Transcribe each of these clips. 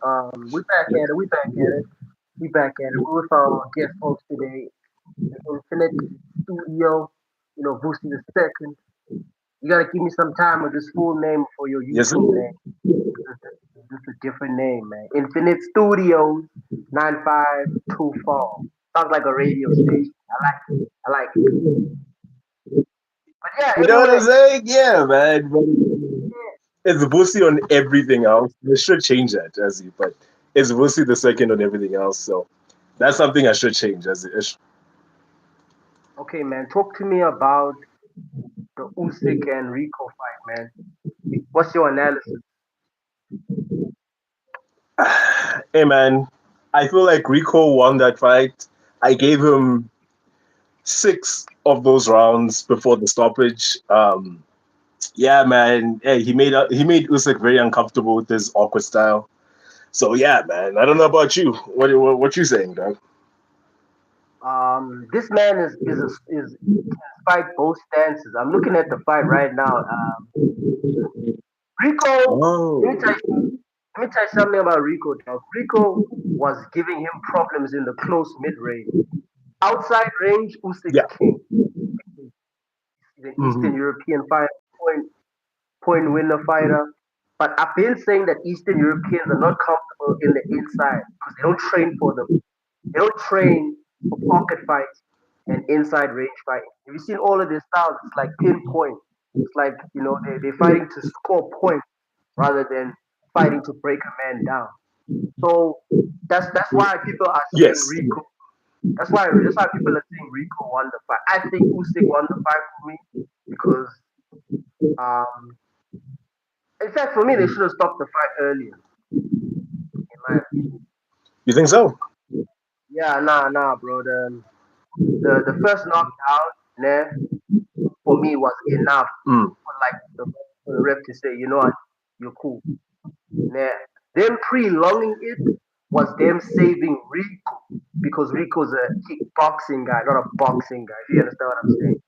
We back at it. We back at it. We back at it. We with our guest host today, the Infinite Studio. Vusi the second. You gotta give me some time with this full name for your Yes, sir. YouTube name. This is a different name, man. Infinite Studios 9524. Sounds like a radio station. I like it. I like it. But yeah, You know what I'm anyway, saying? Yeah, man. But it's Vusi on everything else. They should change that, as you, but it's Vusi the second on everything else. So that's something I should change. okay, man. Talk to me about the Usyk and Rico fight, man. What's your analysis? Hey, man. I feel like Rico won that fight. I gave him six of those rounds before the stoppage. Yeah, man. Hey, he made Usyk very uncomfortable with his awkward style. So yeah, man. I don't know about you. What you saying, dog? This man is fight both stances. I'm looking at the fight right now. Rico, let me tell Oh, you, let me tell you something about Rico, dog. Rico was giving him problems in the close mid range. Outside range, Usyk yeah. king. He's an Eastern Hmm. European fighter, point winner fighter. But I've been saying that Eastern Europeans are not comfortable in the inside because they don't train for them. They don't train for pocket fights and inside range fighting. Have you seen all of their styles? It's like pinpoint. It's like, they're fighting to score points rather than fighting to break a man down. So that's why people are saying Yes. Rico. That's why people are saying Rico won the fight. I think Usyk won the fight for me because um in fact for me they should have stopped the fight earlier, in my opinion. You think so? Yeah, nah, bro. The first knockdown, nah, for me was enough Mm. for the ref to say, you know what, you're cool. Nah, them prolonging it was them saving Rico because Rico's a kickboxing guy, not a boxing guy. If you understand what I'm saying.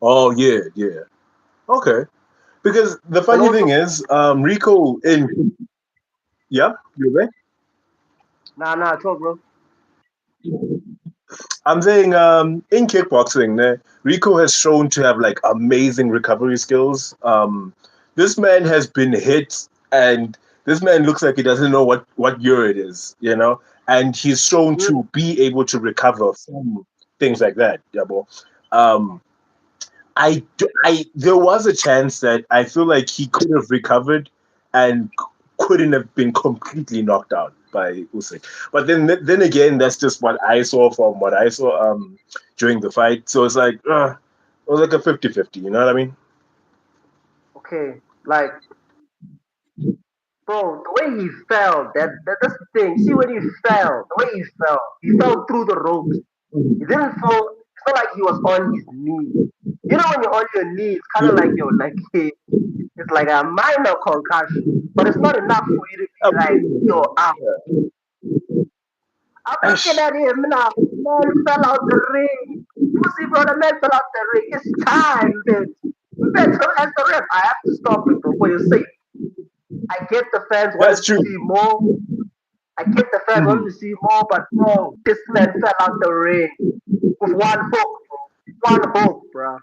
Oh yeah, yeah. Okay. Because the And funny also, thing is, Rico in yeah, you there? nah, talk, bro. I'm saying in kickboxing, Rico has shown to have like amazing recovery skills. This man has been hit, and this man looks like he doesn't know what year it is, and he's shown Mm, to be able to recover from things like that. Yeah, bro. Um, there was a chance that I feel like he could have recovered and couldn't have been completely knocked out by Usyk. But then again, that's just what I saw from what I saw during the fight. So it was like a 50-50, you know what I mean? okay, like, bro, the way he fell, that's the thing. See when he fell, the way he fell through the ropes. He didn't fall. It's not like he was on his knee. You know when you're on your knee, it's kind of like you're like it's like a minor concussion, but it's not enough for you to be like you're out. I'm looking Ash, at him now. Man fell out the ring. Pussy brother, man fell out the ring. It's time, bitch. Bitch, as the ref, I have to stop it, bro, for your sake. I get the fans wanted that's to true. see more. I get the fans wanted Mhm. to see more, but bro, this man fell out the ring with one hook, bro. One hook, bro.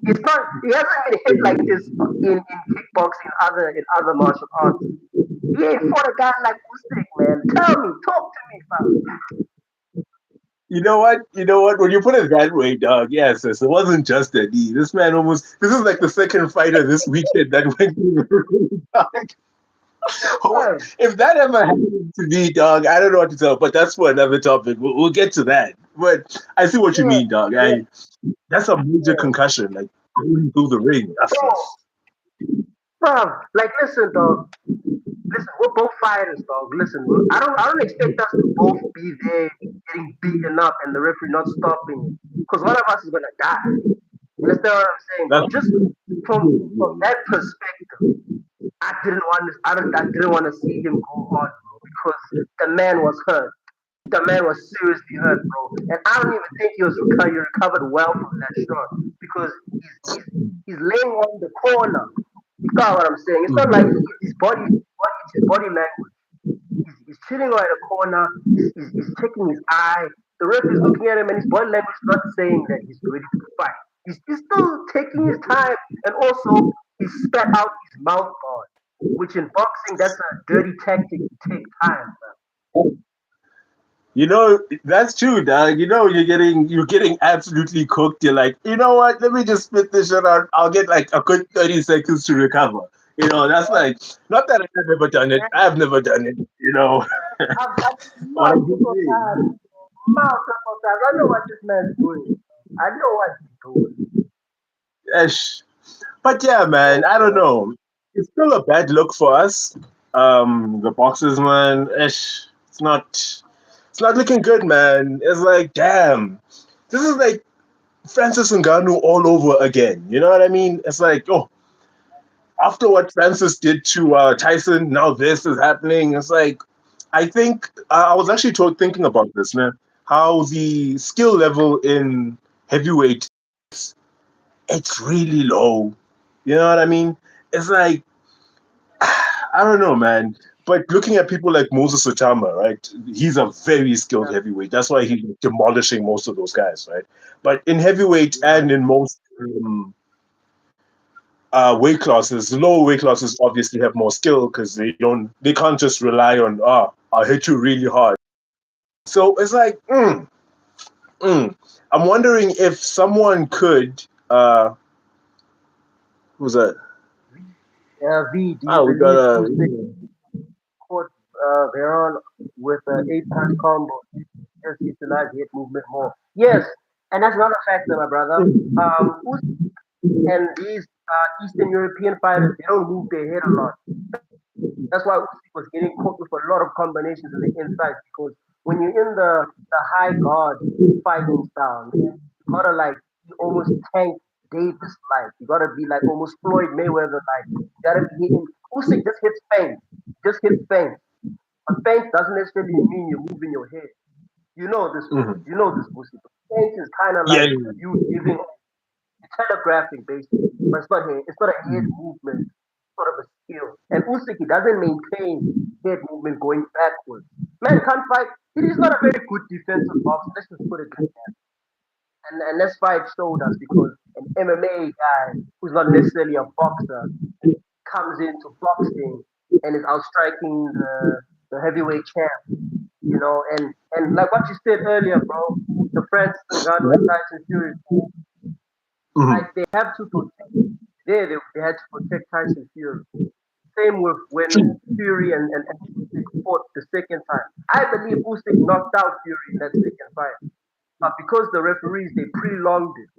It's not. He hasn't been hit like this in kickboxing, in other martial arts. He ain't fought a guy like Usyk, man. Tell me, talk to me, fam. You know what? You know what? When you put it that way, dog, yes, it wasn't just a knee. This man almost. This is like the second fighter this weekend that went through the ring, dog. Fam, If that ever happened to me, dog, I don't know what to tell. But that's for another topic. We'll get to that. But I see what you yeah, mean, dog. That's a major yeah, concussion, like going through the ring. bro, fam. Like, listen, dog. Listen, we're both fighters, dog. Listen, I don't expect us to both be there getting beaten up and the referee not stopping it, because one of us is gonna die. You understand what I'm saying, bro? That's Just from that perspective, I didn't want to see him go on, bro, because the man was hurt. The man was seriously hurt, bro. And I don't even think he recovered well from that shot because he's laying on the corner. You got what I'm saying? It's not like his body his body language. He's chilling right a corner. He's checking his eye. The ref is looking at him, and his body language is not saying that he's ready to fight. He's still taking his time, and also he spat out his mouth guard, which in boxing that's a dirty tactic to take time. You know, that's true, dog. You know, you're getting absolutely cooked. You're like, you know what? Let me just spit this shit out. I'll get like a good 30 seconds to recover. You know, that's like not that I've never done it. Man. I've never done it. You know, I've but I'm just multiple saying. times, multiple times. I know what this man's doing. I know what he's doing. Esh. But yeah, man, Oh I don't God. know. It's still a bad look for us. The boxers, man. Ish. It's not looking good, man. It's like, damn. This is like Francis Ngannou all over again. You know what I mean? It's like, oh, after what Francis did to Tyson, now this is happening. It's like, I think I was actually thinking about this, man. How the skill level in heavyweight, it's really low. You know what I mean? It's like, I don't know, man. But looking at people like Moses Otama, right? He's a very skilled Yeah, heavyweight. That's why he's demolishing most of those guys, right? But in heavyweight yeah, and in most weight classes, the lower weight classes obviously have more skill because they can't just rely on I'll hit you really hard. So it's like mm. I'm wondering if someone could who's that? VD Oh, we got released a Usyk caught Veron with an 8 punch combo. Just utilize head movement more. Yes, and that's another factor, my brother. Usyk and these Eastern European fighters, they don't move their head a lot. That's why Usyk was getting caught with a lot of combinations in the inside because when you're in the high guard fighting style, man, you gotta like be almost Tank Davis like. You gotta be like almost Floyd Mayweather like. You gotta be hitting. Usyk just hits feint, just hits feint. A feint doesn't necessarily mean you're moving your head. You know this, mhm. you know this, Usyk. Feint is kind of Yeah, like yeah, yeah. you giving telegraphing basically, but it's not a head movement, sort of a skill. And Usyk he doesn't maintain head movement going backwards. Man can't fight. It is not a very good defensive boxer. Let's just put it like that. And that's why it showed us because an MMA guy who's not necessarily a boxer comes into boxing and is outstriking the heavyweight champ. You know, and like what you said earlier, bro, the Francis Ngannou and Tyson Fury, Mhm. like they have to protect. They had to protect Tyson Fury. Same with when True. Fury and Usyk fought the second time. I believe Usyk knocked out Fury in that second fight, but because the referees they prolonged it.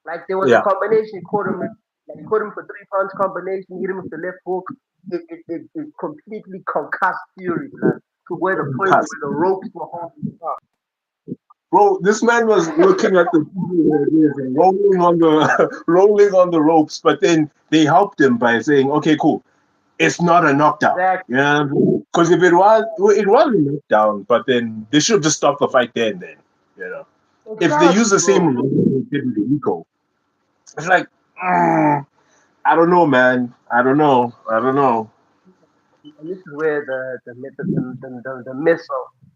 Like there was a Yeah. combination, he caught him for 3 punch combination, hit him with the left hook. It completely concussed Fury, like, to where the point Pass. where the ropes were holding him up. Bro, this man was looking at the TV where it is and rolling on the rolling on the ropes, but then they helped him by saying, "Okay, cool, it's not a knockdown." Exactly. Yeah, because if it was, it was a knockdown, but then they should have just stopped the fight there and then. You know, if they use Exactly, the same bro. rule they did with Rico, it's like, I don't know, man. I don't know. I don't know. And this is where the myth of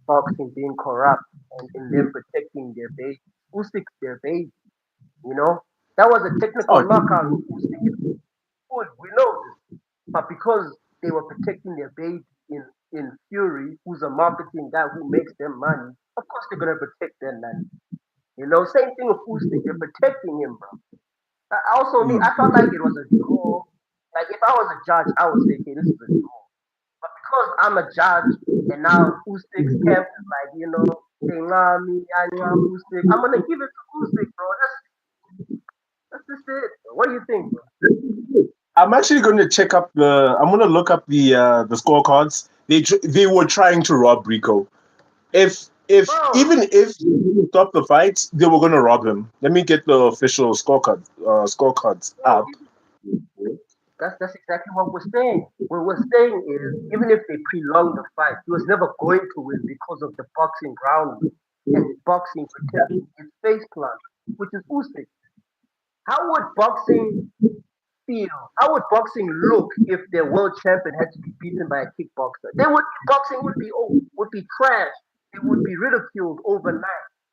boxing being corrupt and in them protecting their baby. Usyk's their baby, you know? That was a technical Oh, knockout. Usyk is good, we know this. But because they were protecting their baby in Fury, who's a marketing guy who makes them money, of course they're gonna protect their land. You know, same thing with Usyk, they're protecting him, bro. Also me, I felt like it was a draw. Like if I was a judge, I would say, okay, this is a draw. But because I'm a judge and now Usyk's camp is like, saying, Usyk, I'm gonna give it to Usyk, bro. That's just it. Bro. What do you think, bro? I'm actually going to check up the. I'm going to look up the scorecards. They were trying to rob Rico. If Bro, even if he didn't stop the fight, they were gonna rob him. Let me get the official scorecards bro, up. that's exactly what we're saying. What we're saying is, even if they prolong the fight, he was never going to win because of the boxing groundwork and boxing protecting his face plant, which is Usyk. How would boxing feel? How would boxing look if their world champion had to be beaten by a kickboxer? They would boxing would be trash. It would be ridiculed overnight.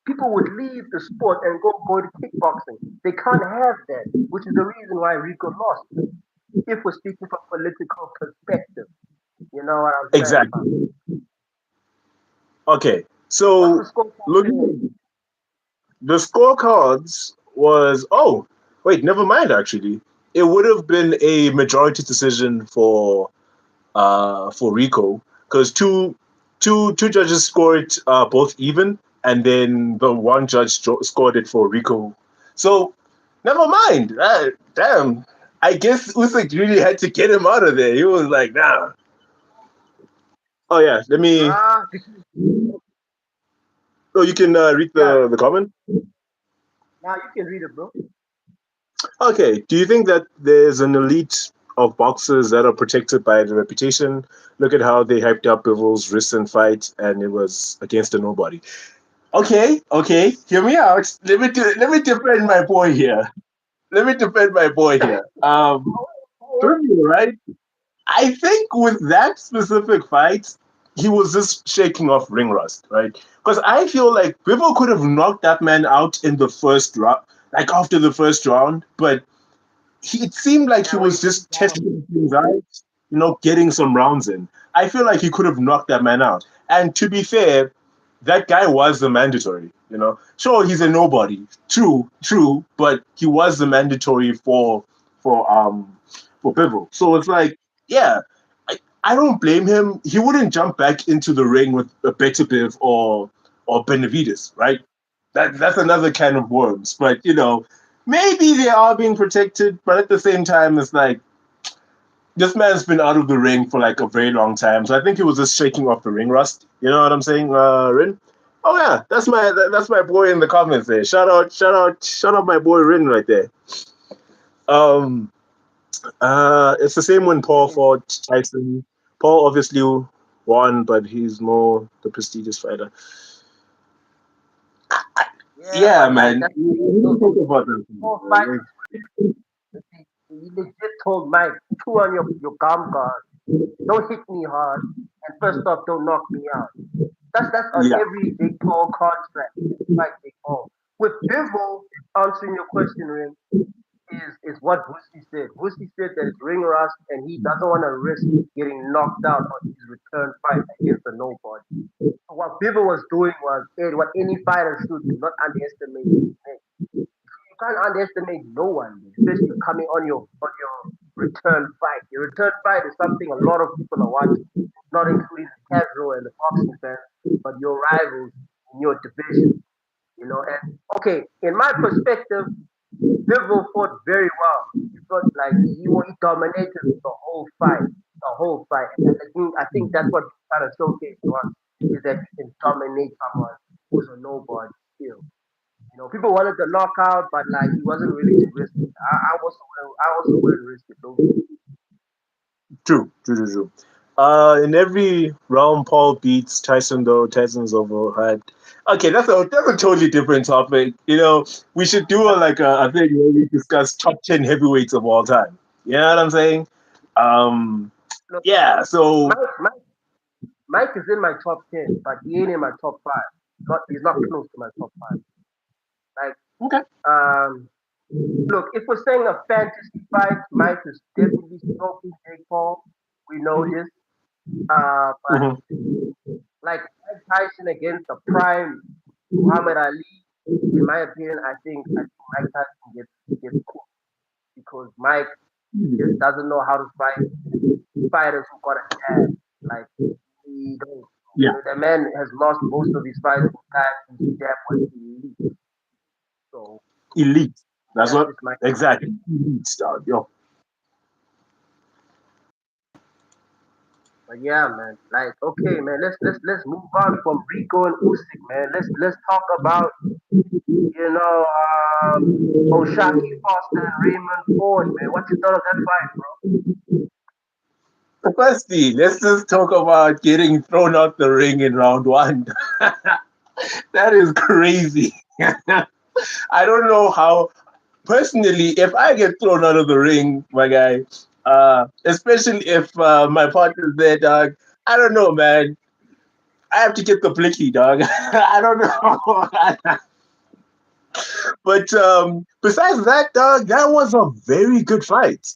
People would leave the sport and go to kickboxing. They can't have that, which is the reason why Rico lost. If we're speaking from political perspective, you know what I'm saying, Exactly. man. Okay. What's the So score for today? looking the scorecards was wait, never mind actually. It would have been a majority decision for Rico because two judges scored both even, and then the one judge scored it for Rico. So never mind. Damn, I guess Usyk really had to get him out of there. He was like, nah. Oh yeah, let me. Ah, Oh, you can read yeah. the comment. Now you can read it, bro. Okay. Do you think that there's an elite of boxers that are protected by the reputation? Look at how they hyped up Bivol's recent fight, and it was against a nobody. Okay. Hear me out. Let me defend my boy here. Let me defend my boy here. For me, right? I think with that specific fight, he was just shaking off ring rust, right? Because I feel like Bivol could have knocked that man out in the first round, like after the first round, but it seemed like he Yeah, when he was put his just hands. testing things out, getting some rounds in. I feel like he could have knocked that man out. And to be fair, that guy was the mandatory. Sure, he's a nobody. True, but he was the mandatory for um for Bivol. So it's like, yeah, I don't blame him. He wouldn't jump back into the ring with a better Biv or Benavides, right? That's another can of worms. But maybe they are being protected, but at the same time, it's like this man's been out of the ring for like a very long time. So I think he was just shaking off the ring rust. You know what I'm saying, Rin? Oh yeah, that's my boy in the comments there. Shout out, my boy Rin right there. Um, it's the same when Paul fought Tyson. Paul obviously won, but he's more the prestigious fighter. Yeah, Yeah, but like man. that's We don't talk about that. four fights. He legit told Mike, chew on your gum guard. Don't hit me hard. And first off, don't knock me out. That's on Yeah, every Jake Paul contract. Like Jake Paul. With Bivol, answering your question, Rim, is what Wussy said. Wussy said that it's ring rust and he doesn't want to risk getting knocked out on his return fight against a nobody. So what Bivol was doing was what any fighter should do, not underestimate his name. You can't underestimate no one, especially coming on your return fight. Your return fight is something a lot of people are watching, not including the casual and the boxing fans, but your rivals in your division. And okay, in my perspective, Bivol fought very well. He fought like he dominated the whole fight, the whole fight. And I think that's what kind of showcased to us is that he can dominate someone who's a nobody still. People wanted the knockout, but like he wasn't willing to risk it. I also wouldn't risk it though. true. In every round, Paul beats Tyson, though Tyson's overhead. Okay, that's a totally different topic. We should do a thing where we discuss top 10 heavyweights of all time. You know what I'm saying? Um, Look, yeah. So Mike is in my top 10, but he ain't in my top five. He's not close to my top five. Like okay. um, look, if we're saying a fantasy fight, Mike is definitely stroking Jake Paul. We know this. But Mhm. like Mike Tyson against the prime Muhammad Ali, in my opinion, I think Mike Tyson gets cooked because Mike just doesn't know how to fight fighters who got a jab. Like he don't. Yeah, The man has lost most of his fights because his jab was elite. So elite. That's that's what just my. exactly. Elite style. Yo, But yeah, man. Like okay, man. Let's move on from Rico and Usyk, man. Let's talk about you know O'Shaki Foster and Raymond Ford, man. What you thought of that fight, bro? firstly, let's just talk about getting thrown out the ring in round one. That is crazy. I don't know how. personally, if I get thrown out of the ring, my guy, especially if my partner's there, dog, I don't know, man. I have to get the blicky, dog. I don't know. But besides that, dog, that was a very good fight.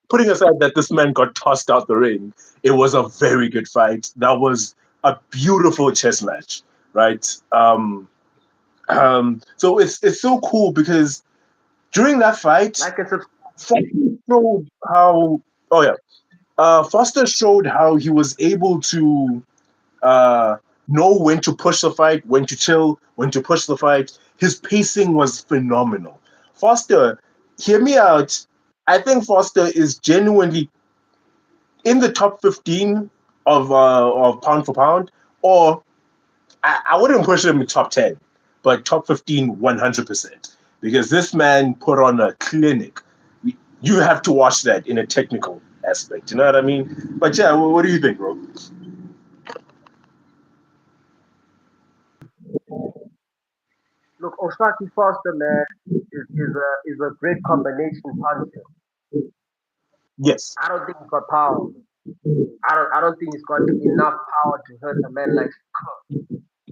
Putting aside that this man got tossed out the ring, it was a very good fight. That was a beautiful chess match, right? So it's so cool because during that fight, Like and subscribe. Foster showed how. Oh yeah, Foster showed how he was able to uh, know when to push the fight, when to chill, when to push the fight. His pacing was phenomenal. Foster, hear me out. I think Foster is genuinely in the top 15 of pound for pound, or I wouldn't push him in top 10, but top 15 100%. Because this man put on a clinic. You have to watch that in a technical aspect. You know what I mean? But yeah, what do you think, bro? Look, Osaki Foster, man, is a great combination puncher. Yes. I don't think he's got power. I don't think he's got enough power to hurt a man like Shakur.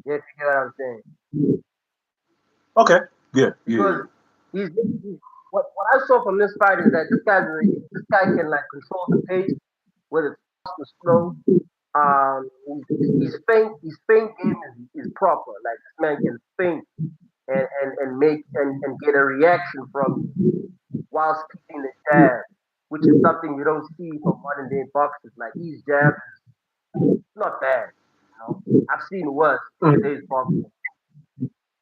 Yeah, if you get what I'm saying. Okay. Yeah. Yeah. Because he's what I saw from this fight is that this guy can like control the pace, whether it's fast or slow. His feint game is proper. Like this man can feint and make and get a reaction from you whilst keeping the jab, which is something you don't see from modern day boxers. Like his jab is not bad. I've seen worse in Yeah. today's boxing,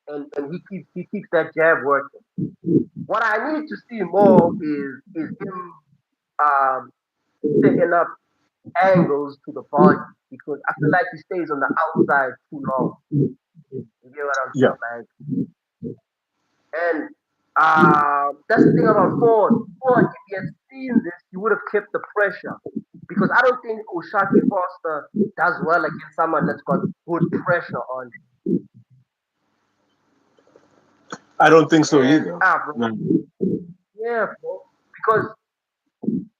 and he keeps that jab working. What I need to see more is him um, setting up angles to the body because I feel like he stays on the outside too long. You get what I'm Yeah. saying? Like, and that's the thing about Ford. Ford, if he had seen this, he would have kept the pressure because I don't think Oshaki Foster does well against someone that's got good pressure on him. I don't think so And either. bro, Mm. yeah, bro, because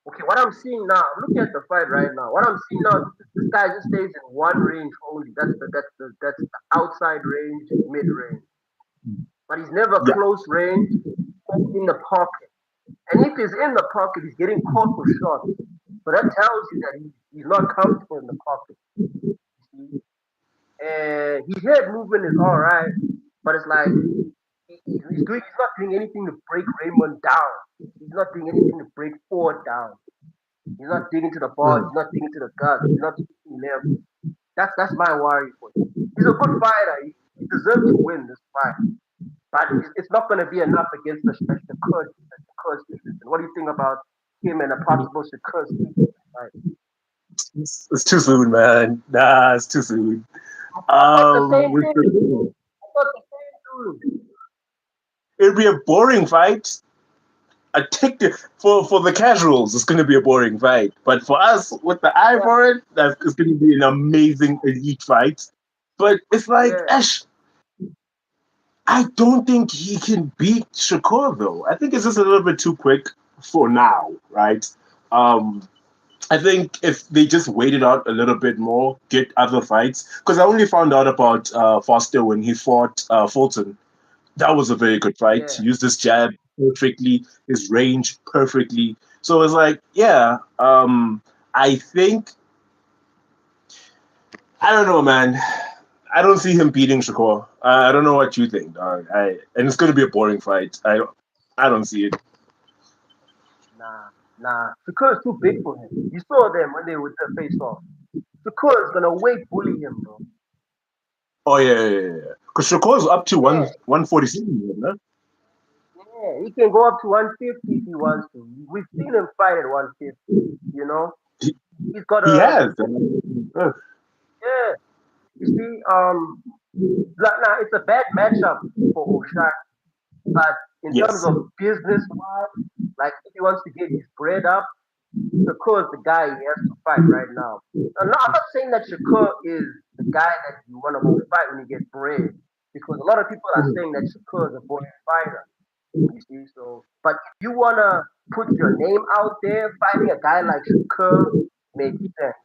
okay, what I'm seeing now, I'm looking at the fight right now. What I'm seeing now, this guy just stays in one range only. That's the outside range, mid range. But he's never Yeah. close range or in the pocket. And if he's in the pocket, he's getting caught for shots. So that tells you that he's not comfortable in the pocket. You see? And his head movement is all right, but it's like he's not doing anything to break Raymond down. He's not doing anything to break Ford down. He's not digging to the ball. Mm. He's not digging to the guts. He's not shooting levels. That's my worry for him. He's a good fighter. He deserves to win this fight, but it's not going to be enough against the Shakur Stevenson. What do you think about him and a possible Shakur Stevenson fight? It's too soon, man. Nah, it's too soon. I thought the same With thing. the, I thought the same thing. it'd be a boring fight. A tick for the casuals, it's going to be a boring fight. But for us, with the eye Yeah, for it, that's it's going to be an amazing elite fight. But it's like, yeah. Ash, I don't think he can beat Shakur though. I think it's just a little bit too quick for now, right? Um, I think if they just waited out a little bit more, get other fights, because I only found out about Foster when he fought Fulton. That was a very good fight. Yeah. He used his jab perfectly, his range perfectly. So it's like, yeah, I think I don't know, man. I don't see him beating Shakur. I don't know what you think, dog. And it's going to be a boring fight. I don't see it. Nah. Shakur is too big for him. You saw them when they were the face off. Shakur is gonna weight bully him, bro. Oh yeah. Because Shakur's up to Yeah, 147, right? yeah. He can go up to 150 if he wants to. We've seen him fight at 150. You know, He, he's got he a has. yeah. You see, now it's a bad matchup for Oshak, but in terms Yes. of business wise, like if he wants to get his bread up, Shakur is the guy he has to fight right now. I'm not saying that Shakur is the guy that you want to go fight when you get bread, because a lot of people are saying that Shakur is a boring fighter. You see, so but if you wanna put your name out there, fighting a guy like Shakur makes sense.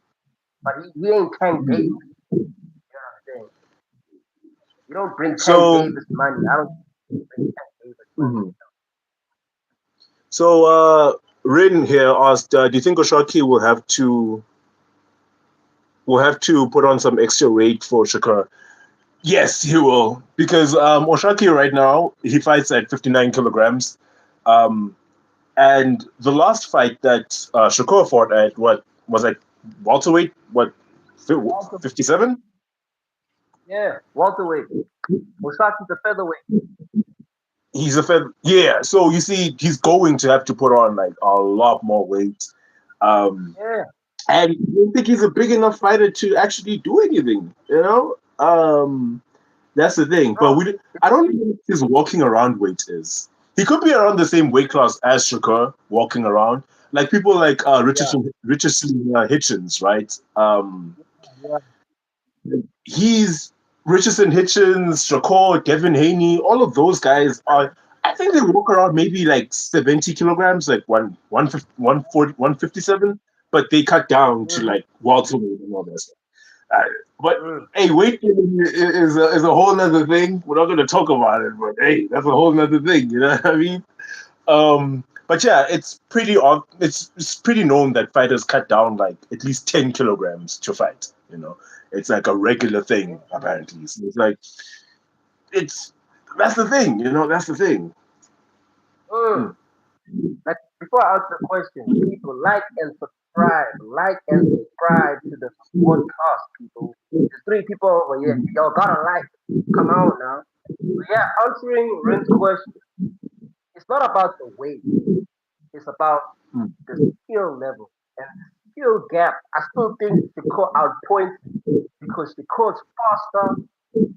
But he ain't Tank Davis. You know what I'm saying? You don't bring Tank So, Davis money. I don't bring Tank Davis money. mhm. So, Rin here asked, do you think Oshaki will have to put on some extra weight for Shakur? Yes, he will, because Oshaki right now he fights at 59 kilograms, um, and the last fight that Shakur fought at what was like welterweight, what Walter, 57? yeah, welterweight. Osaki's a featherweight. He's a yeah. So you see, he's going to have to put on like a lot more weight. Um, Yeah, and I don't think he's a big enough fighter to actually do anything. That's the thing. But bro. I don't know what his walking around weight is. He could be around the same weight class as Shakur, walking around like people like Yeah, Richardson Hitchens, right? yeah. He's Richardson Hitchens, Shakur, Devin Haney, all of those guys are. I think they walk around maybe like 70 kilograms, like 140, 157, but they cut down to Mm-hmm. like welterweight and all that stuff. Uh, but Mm. hey, weight is a whole nother thing. We're not going to talk about it, but hey, that's a whole nother thing. You know what I mean? But yeah, it's pretty known that fighters cut down like at least 10 kilograms to fight. It's like a regular thing apparently. So it's like it's that's the thing. That's the thing. Mm. Mm. Like before I answer the question, people like and subscribe, like and subscribe to the podcast, people. There's three people over here. Y'all gotta like. Come on now. So yeah, answering Rin's question, it's not about the weight. It's about Mm. the skill level and the skill gap. I still think Shakur outpoints because Shakur's faster.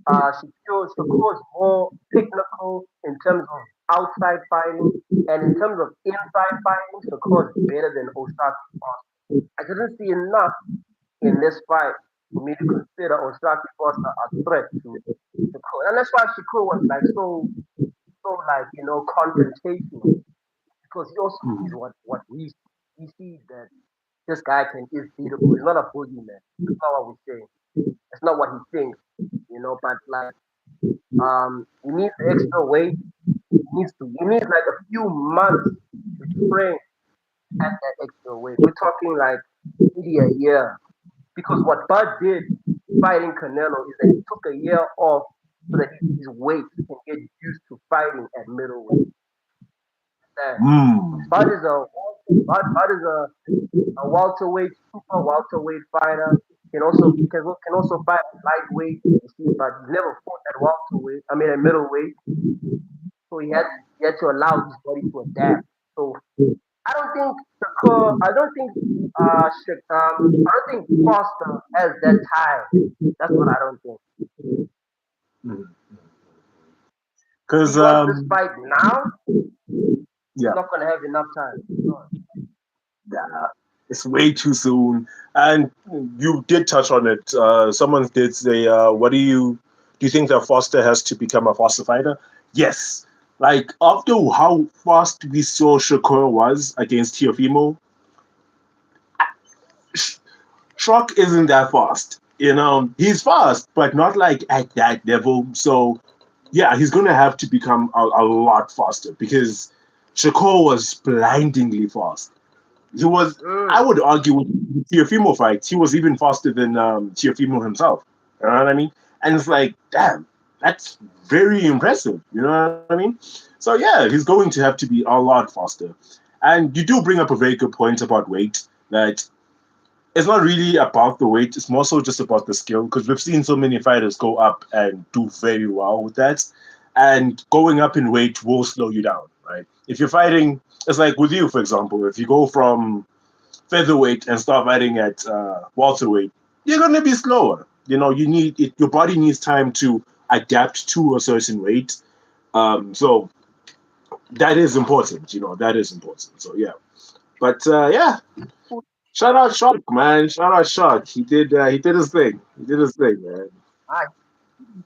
Shakur's more technical in terms of outside fighting, and in terms of inside fighting, Shakur's better than Osaki Foster. I didn't see enough in this fight for me to consider Osaki Foster a threat to Shakur, and that's why Shakur was like so like confrontational because he also sees Mm. what we see. He sees that this guy is beatable. He's not a boogeyman. That's not what we're saying. That's not what he thinks, But like, he needs extra weight. He needs like a few months to train at that extra weight. We're talking like maybe a year. Because what Bud did fighting Canelo is that he took a year off so that his weight can get used to fighting at middleweight. That Mm. Bud is a Bud is a welterweight, super welterweight fighter. Can also fight at lightweight. You see, but he never fought at welterweight. I mean at middleweight. So he had to allow his body to adapt. So I don't think Foster has that time. That's what I don't think. Mm. If Because he wants this fight now, he's yeah, not gonna have enough time. No. nah, it's way too soon. And you did touch on it. Someone did say, "What do you think that Foster has to become a faster fighter?" Yes. Like after how fast we saw Shakur was against Teofimo, Truck isn't that fast. He's fast, but not like at that level. So yeah, he's gonna have to become a lot faster because Shakur was blindingly fast. He was, I Mm, would argue, with Teofimo fights, he was even faster than Teofimo himself. You know what I mean? And it's like, damn, that's very impressive. You know what I mean? So yeah, he's going to have to be a lot faster. And you do bring up a very good point about weight. That it's not really about the weight; it's more so just about the skill. Because we've seen so many fighters go up and do very well with that, and going up in weight will slow you down, right? If you're fighting, it's like with you, for example. If you go from featherweight and start fighting at welterweight, you're gonna be slower. You need it. Your body needs time to adapt to a certain weight. So that is important. That is important. So yeah, but yeah, shout out Shark, man. Shout out Shark. He did his thing. He did his thing, man. I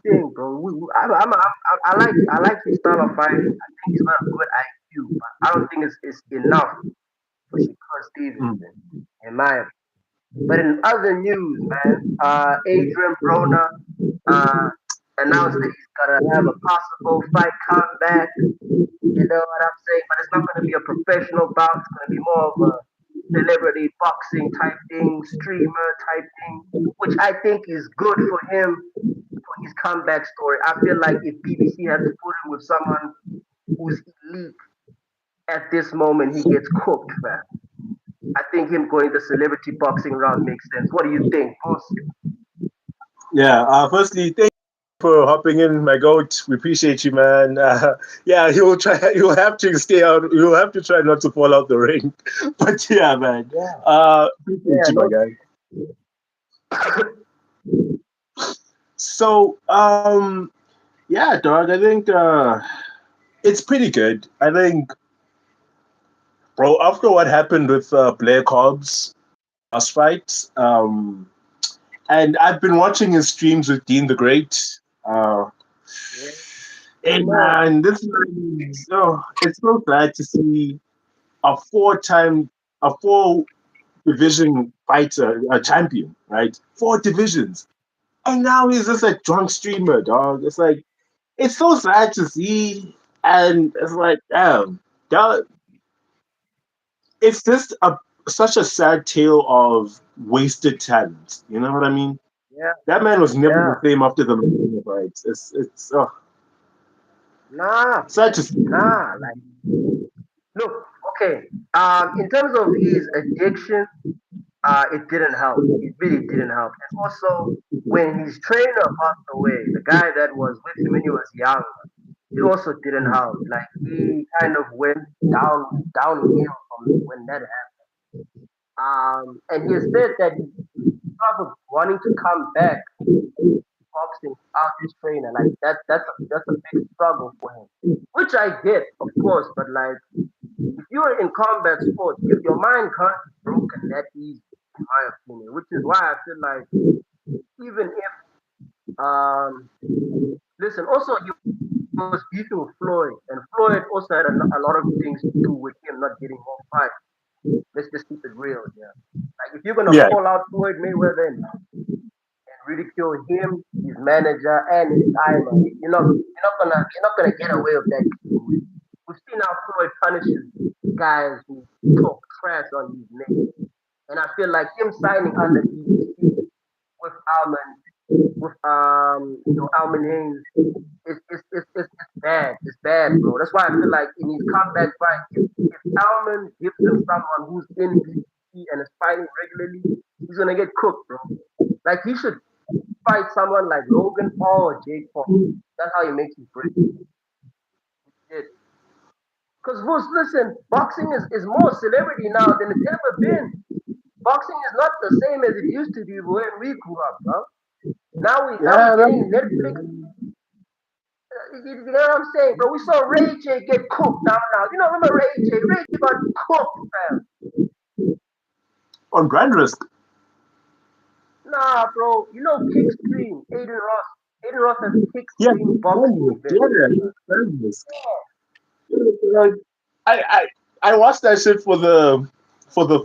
thing, bro. I like his style of fighting. I think he's got a good IQ, but I don't think it's enough for Shakur Mm. Stevenson, in my opinion. But in other news, man, Adrien Broner uh, announced that he's gonna have a possible fight comeback. You know what I'm saying? But it's not gonna be a professional bout. It's gonna be more of a celebrity boxing type thing, streamer type thing, which I think is good for him for his comeback story. I feel like if BBC had to put him with someone who's elite at this moment, he gets cooked, man. I think him going the celebrity boxing route makes sense. What do you think, boss? Yeah. Firstly, thank you for hopping in, my goat. We appreciate you, man. Yeah, he'll try. You'll have to stay out. You'll have to try not to fall out the ring. But yeah, man. Yeah, Appreciate yeah, you, my no, guy. So, yeah, dog. I think it's pretty good. I think, bro. After what happened with Blair Cobbs last fight, and I've been watching his streams with Dean the Great. Uh, yeah, hey good man. man, this man is so it's so sad to see a a four division fighter, a champion, right? Four divisions, and now he's just a drunk streamer, dog. It's like it's so sad to see, and it's like, damn, that it's just a such a sad tale of wasted talent. You know what I mean? Yeah, That man was never the yeah. same after the fights. It's Nah, sad to see. nah. Like, look, okay. In terms of his addiction, it didn't help. It really didn't help. And also, when his trainer passed away, the guy that was with him when he was young, it also didn't help. Like he kind of went downhill from when that happened. And he has said that he started wanting to come back boxing without his trainer. Like that's a big struggle for him, which I get, of course. But like, if you're in combat sports, your mind can't be broken that easy, in my opinion. Which is why I feel like even if listen, also he was beefing with Floyd, and Floyd also had a lot of things to do with him not getting more fights. Let's just keep it real, yeah. Like if you're gonna Yeah, call out Floyd Mayweather and ridicule him, his manager, and his timer, you're not gonna get away with that. We've seen how Floyd punishes guys who talk trash on his name, and I feel like him signing under BBC with Almond, with Almond Haynes, it's bad. It's bad, bro. That's why I feel like in his comeback fight, if Almond gives him someone who's in BBC and is fighting regularly, he's gonna get cooked, bro. Like he should fight someone like Logan Paul or Jake Paul. That's how he makes his break. Because listen, boxing is more celebrity now than it's ever been. Boxing is not the same as it used to be when we grew up, bro. Now we're yeah, getting Netflix. You know what I'm saying, bro? We saw Ray J get cooked now. You know, remember Ray J? Ray J got cooked, fam. on brand risk. Nah, bro. You know Kickstream, Aiden Ross. Aiden Ross has Yeah, Kickstream brand boxing risk. events. Yeah, brand risk. Like, I watched that shit for the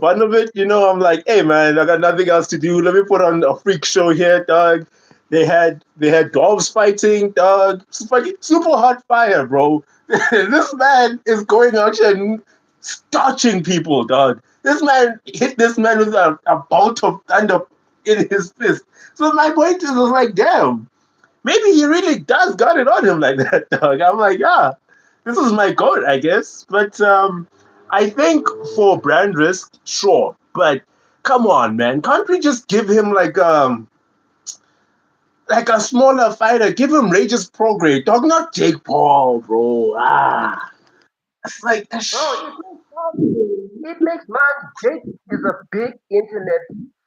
fun of it. You know, I'm like, hey man, I got nothing else to do. Let me put on a freak show here, dog. They had dogs fighting, dog. It's fucking super hot fire, bro. This man is going out here and starching people, dog. This man hit this man with a bolt of thunder in his fist. So my point is, was like, damn, maybe he really does got it on him like that, dog. I'm like, yeah, this is my goat, I guess. But I think for brand risk, sure. But come on, man, can't we just give him like a smaller fighter? Give him Rage's Prograde, dog, not Jake Paul, bro. It's like, Bro, it makes man Jake is a big internet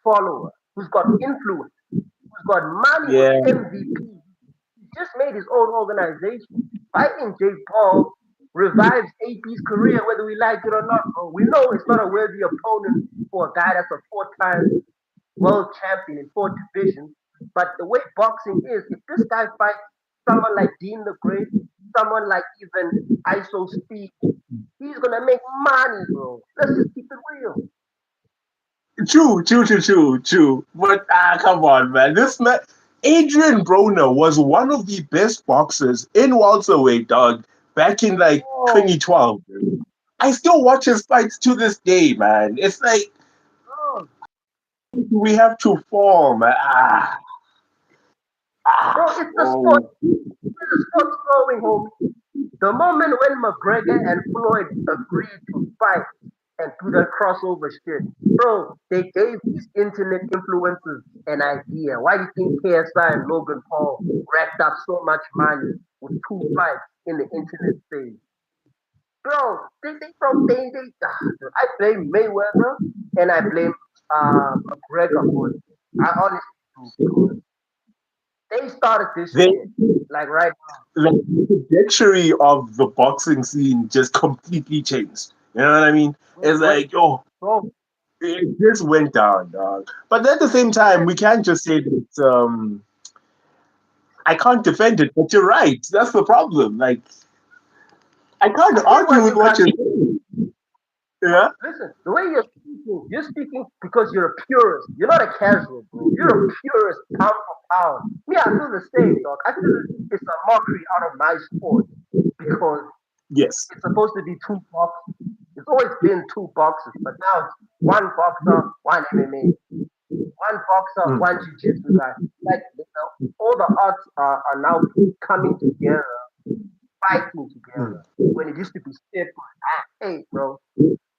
follower who's got influence, who's got money, was yeah, MVP. He just made his own organization. Fighting Jake Paul revives AP's career, whether we like it or not, bro. We know it's not a worthy opponent for a guy that's a four-time world champion in four divisions. But the way boxing is, if this guy fights someone like Dean the Great, someone like even ISO Speed, he's gonna make money, bro. Let's just keep it real. True. But come on, man. This man, Adrien Broner, was one of the best boxers in welterweight, dog, back in like Oh, 2012. I still watch his fights to this day, man. It's like bro, we have to fall, man. bro, it's the sport. Oh, The sport's growing, homie. The moment when McGregor and Floyd agreed to fight and do that crossover shit, bro, they gave these internet influencers an idea. Why do you think KSI and Logan Paul racked up so much money with two fights in the internet space? Bro, I blame Mayweather and I blame McGregor for it. I honestly do because they started this they, shit like right the trajectory of the boxing scene just completely changed. You know what I mean? when It's like, yo, bro, it just went down, dog. But at the same time, man, we can't just say that. I can't defend it, but you're right. That's the problem. Like, I can't I get argue why with you what got. you're saying. Yeah. Listen, the way you're speaking because you're a purist. You're not a casual, bro. You're a purist, pound for pound. Me, I feel the same, dog. I feel it's a mockery out of my sport because Yes. it's supposed to be two boxers. It's always been two boxers, but now it's one boxer, one MMA, one boxer, Mm, one jiu-jitsu guy. Like all the arts are now coming together, fighting mm. together. When it used to be separate. Hey, bro,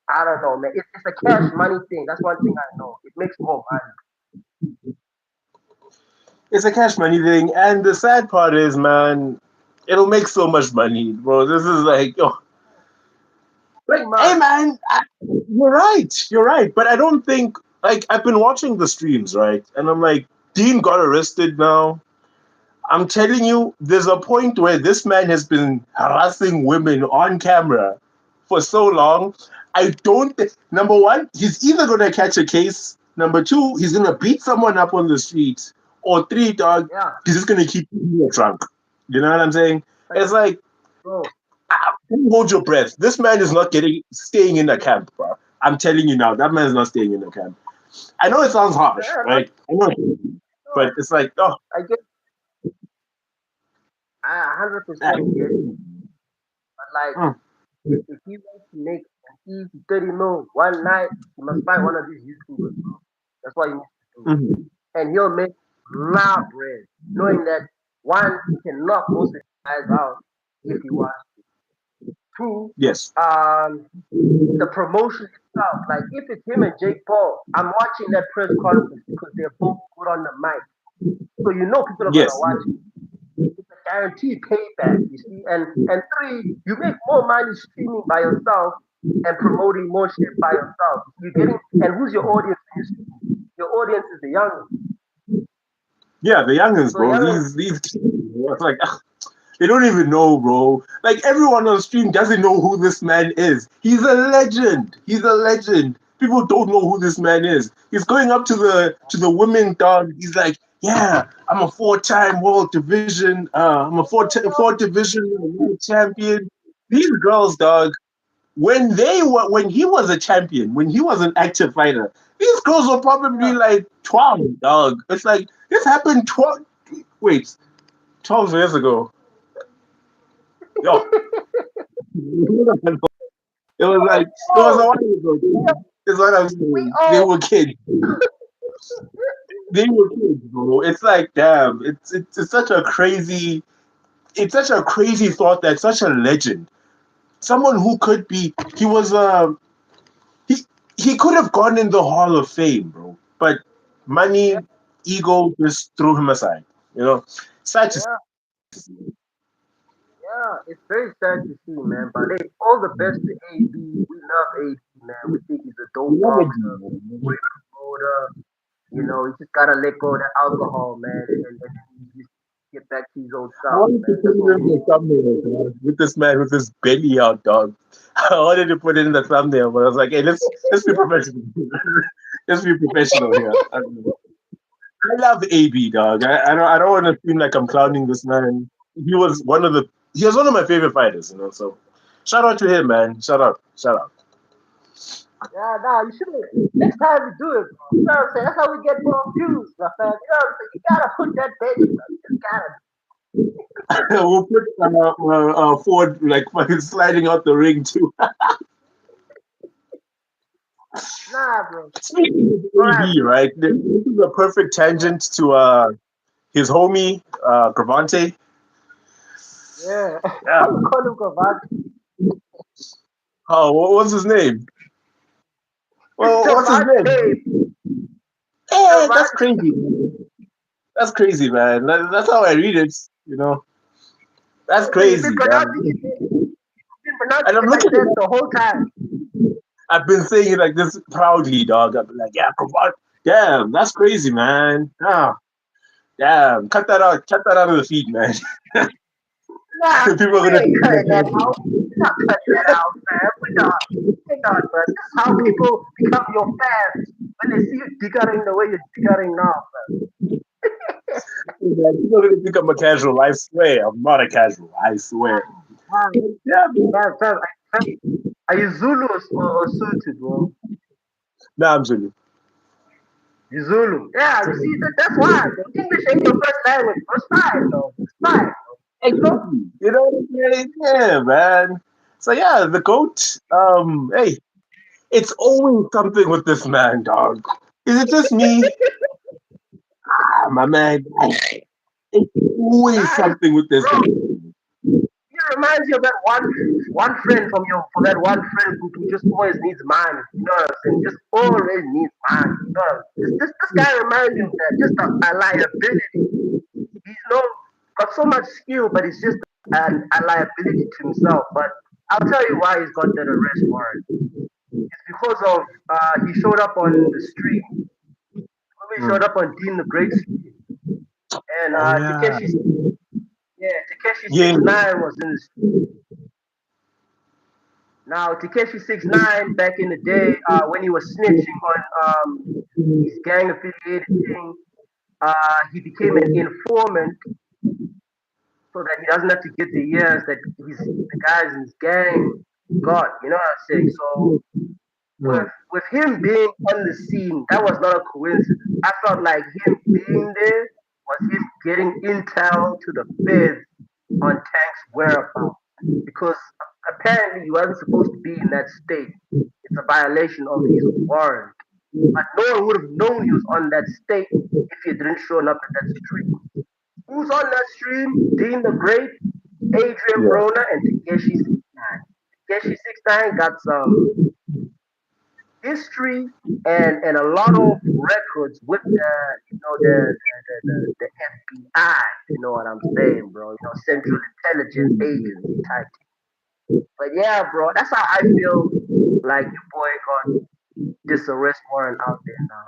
I don't know, man. It's a cash money thing. That's one thing I know. It makes more money. It's a cash money thing, and the sad part is, man, it'll make so much money, bro. This is like, yo, Too like, hey, much. man, you're right, but I don't think like I've been watching the streams, right, and I'm like, Dean got arrested now. I'm telling you, there's a point where this man has been harassing women on camera for so long. I don't. Number one, he's either gonna catch a case. Number two, he's gonna beat someone up on the street. Or three, dog, Yeah. he's just gonna keep you drunk. You know what I'm saying? Like, It's like, bro. hold your breath. This man is not getting staying in the camp, bro. I'm telling you now, that man is not staying in the camp. I know it sounds harsh, Yeah, right? I know, no, but it's like, oh, I get. I 100% get it. But like, mm, if he wants to make an easy 30 mil one night, he must fight one of these YouTubers, bro. That's what he needs to do. mhm. And he'll make loud bread, knowing that one, he can knock most of the guys out if he wants. Two, Yes. the promotion itself. Like if it's him and Jake Paul, I'm watching that press conference because they're both good on the mic. So you know people are gonna Yes. watch it. It's a guaranteed payback, you see. And three, you make more money streaming by yourself and promoting more shit by yourself. You're getting and who's your audience when you stream? Your audience is the young. Yeah, the youngins, So bro. young These it's like they don't even know, bro. Like everyone on stream doesn't know who this man is. He's a legend. He's a legend. People don't know who this man is. He's going up to the women dog. He's like, yeah, I'm a four-time world division. I'm a four division world champion. These girls, dog. When he was a champion, when he was an active fighter, these girls were probably yeah. like 12, dog. It's like this happened 12 years ago. Yo, it was a Oh, while ago. It's what I'm we saying. They all were kids. They were kids, bro. It's like damn. It's such a crazy. It's such a crazy thought that such a legend, someone who could be. He he could have gone in the Hall of Fame, bro. But yeah, money, ego just threw him aside. You know, sad to yeah. Yeah, it's very sad to see, man. But hey, all the best to AB. We love AB, man. We think he's a dope boxer, great promoter. You know, he just gotta let go of the alcohol, man, and just get back to his old I self, wanted to man. put That's it what we in need. the thumbnail, dog, with this man with his belly out, dog. I wanted to put it in the thumbnail, but I was like, hey, let's be professional. Let's be professional here. I love AB, dog. I don't want to seem like I'm clowning this man. He was one of my favorite fighters, you know. So shout out to him, man. Shout out. Yeah, nah, you should. Next time we do it, bro. You know what I'm saying? That's how we get more views, my fam. You know what I'm saying? You gotta put that baby, bro. You just gotta. We'll put Ford like fucking sliding out the ring too. Nah, bro. Speaking of All right, AB, bro. right? This is a perfect tangent to his homie Gervonta. Yeah. Yeah. Call him Kovac. Oh, what was his name? It's Well, what's his Javante. name? Eh, that's Javante. crazy. That's crazy, man. That's how I read it. You know, that's So you've been crazy, pronouncing man. it. You've been pronouncing And I'm it like looking this at the whole time. I've been saying it like this proudly, dog. I've been like, yeah, come on. Damn, that's crazy, man. Ah, damn. Cut that out. Cut that out of the feed, man. Nah, People are we gonna ain't think I'm cutting that casual. out. We're not cutting that out, man. We're not. We're not, man. This is how people become your fans when they see you diggering the way you're diggering now, People are gonna think I'm a casual. I swear, I'm not a casual. I swear. man. Yeah, man. Fam, are you Zulu or Sutu, bro? Nah, I'm Zulu. You Zulu. Yeah, you see, that's why. The English ain't your first language, bro. It's fine, though. It's fine, bro. You know? Exactly. You know what I'm saying? Yeah, man. So yeah, the goat. Hey, it's always something with this man, dog. Is it just me? Ah, my man. It's always Nah, something with this bro. guy. It reminds you of that one friend from your for that one friend group who just always needs money. You know what I'm saying? Just always needs money. You know what I'm saying? This guy reminds me of that. Just a liability. He's no got so much skill, but he's just a liability to himself. But I'll tell you why he's got that arrest warrant. It's because of he showed up on the stream. He showed Mm. up on Dean the Great stream, and Oh yeah. Takeshi Yeah. 69 was in the Now, Takeshi 69 back in the day, when he was snitching on his gang affiliated thing, he became an informant so that he doesn't have to get the years that the guys in his gang got. You know what I'm saying? So Mm. with him being on the scene, that was not a coincidence. I felt like him being there was him getting intel to the feds on Tank's whereabouts because apparently he wasn't supposed to be in that state. It's a violation of his warrant. But no one would have known he was on that state if he didn't show up at that stream. Who's on that stream? Dean the Great, Adrien Yeah. Broner, and Takeshi 69. Takeshi 69 got some history and a lot of records with the FBI. You know what I'm saying, bro? You know, Central Intelligence Agency type. But yeah, bro, that's how I feel like your boy got this arrest warrant out there now.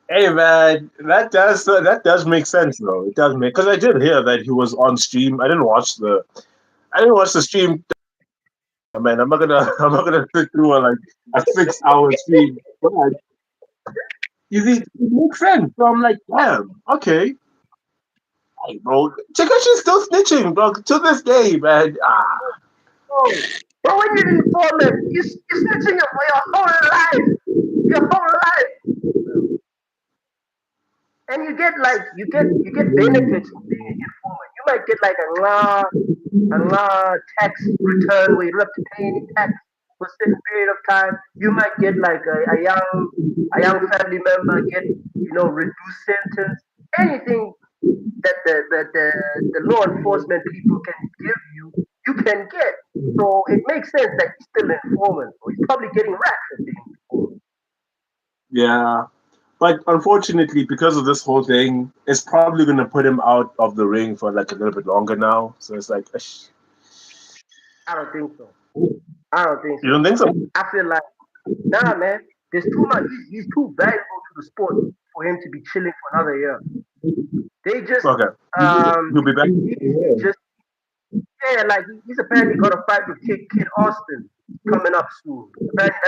Hey man, that does make sense though. It does make because I did hear that he was on stream. I didn't watch the stream. Man, I'm not gonna I'm not gonna sit through a 6 hour stream. But you see, it makes sense. So I'm like, damn, okay, hey, bro. Takeshi's still snitching, bro, to this day, man. Ah, Oh, but when you're an informant, you're snitching for your whole life, your whole life, and you get benefits for being an informant. You might get like a tax return where you don't have to pay any tax for a certain period of time. You might get like a young family member get reduced sentence. Anything that the law enforcement people can give you, you can get. So it makes sense that he's still an informant. Or he's probably getting racks for being an informant. yeah. But unfortunately, because of this whole thing, it's probably gonna put him out of the ring for like a little bit longer now. So it's like, I don't think so. I don't think you so, don't think bro. so? I feel like nah, man. There's too much. He's too valuable to the sport for him to be chilling for another year. They just Okay, you'll be back. he just yeah, like he's apparently got a fight with Kid Austin. coming up soon. Apparently,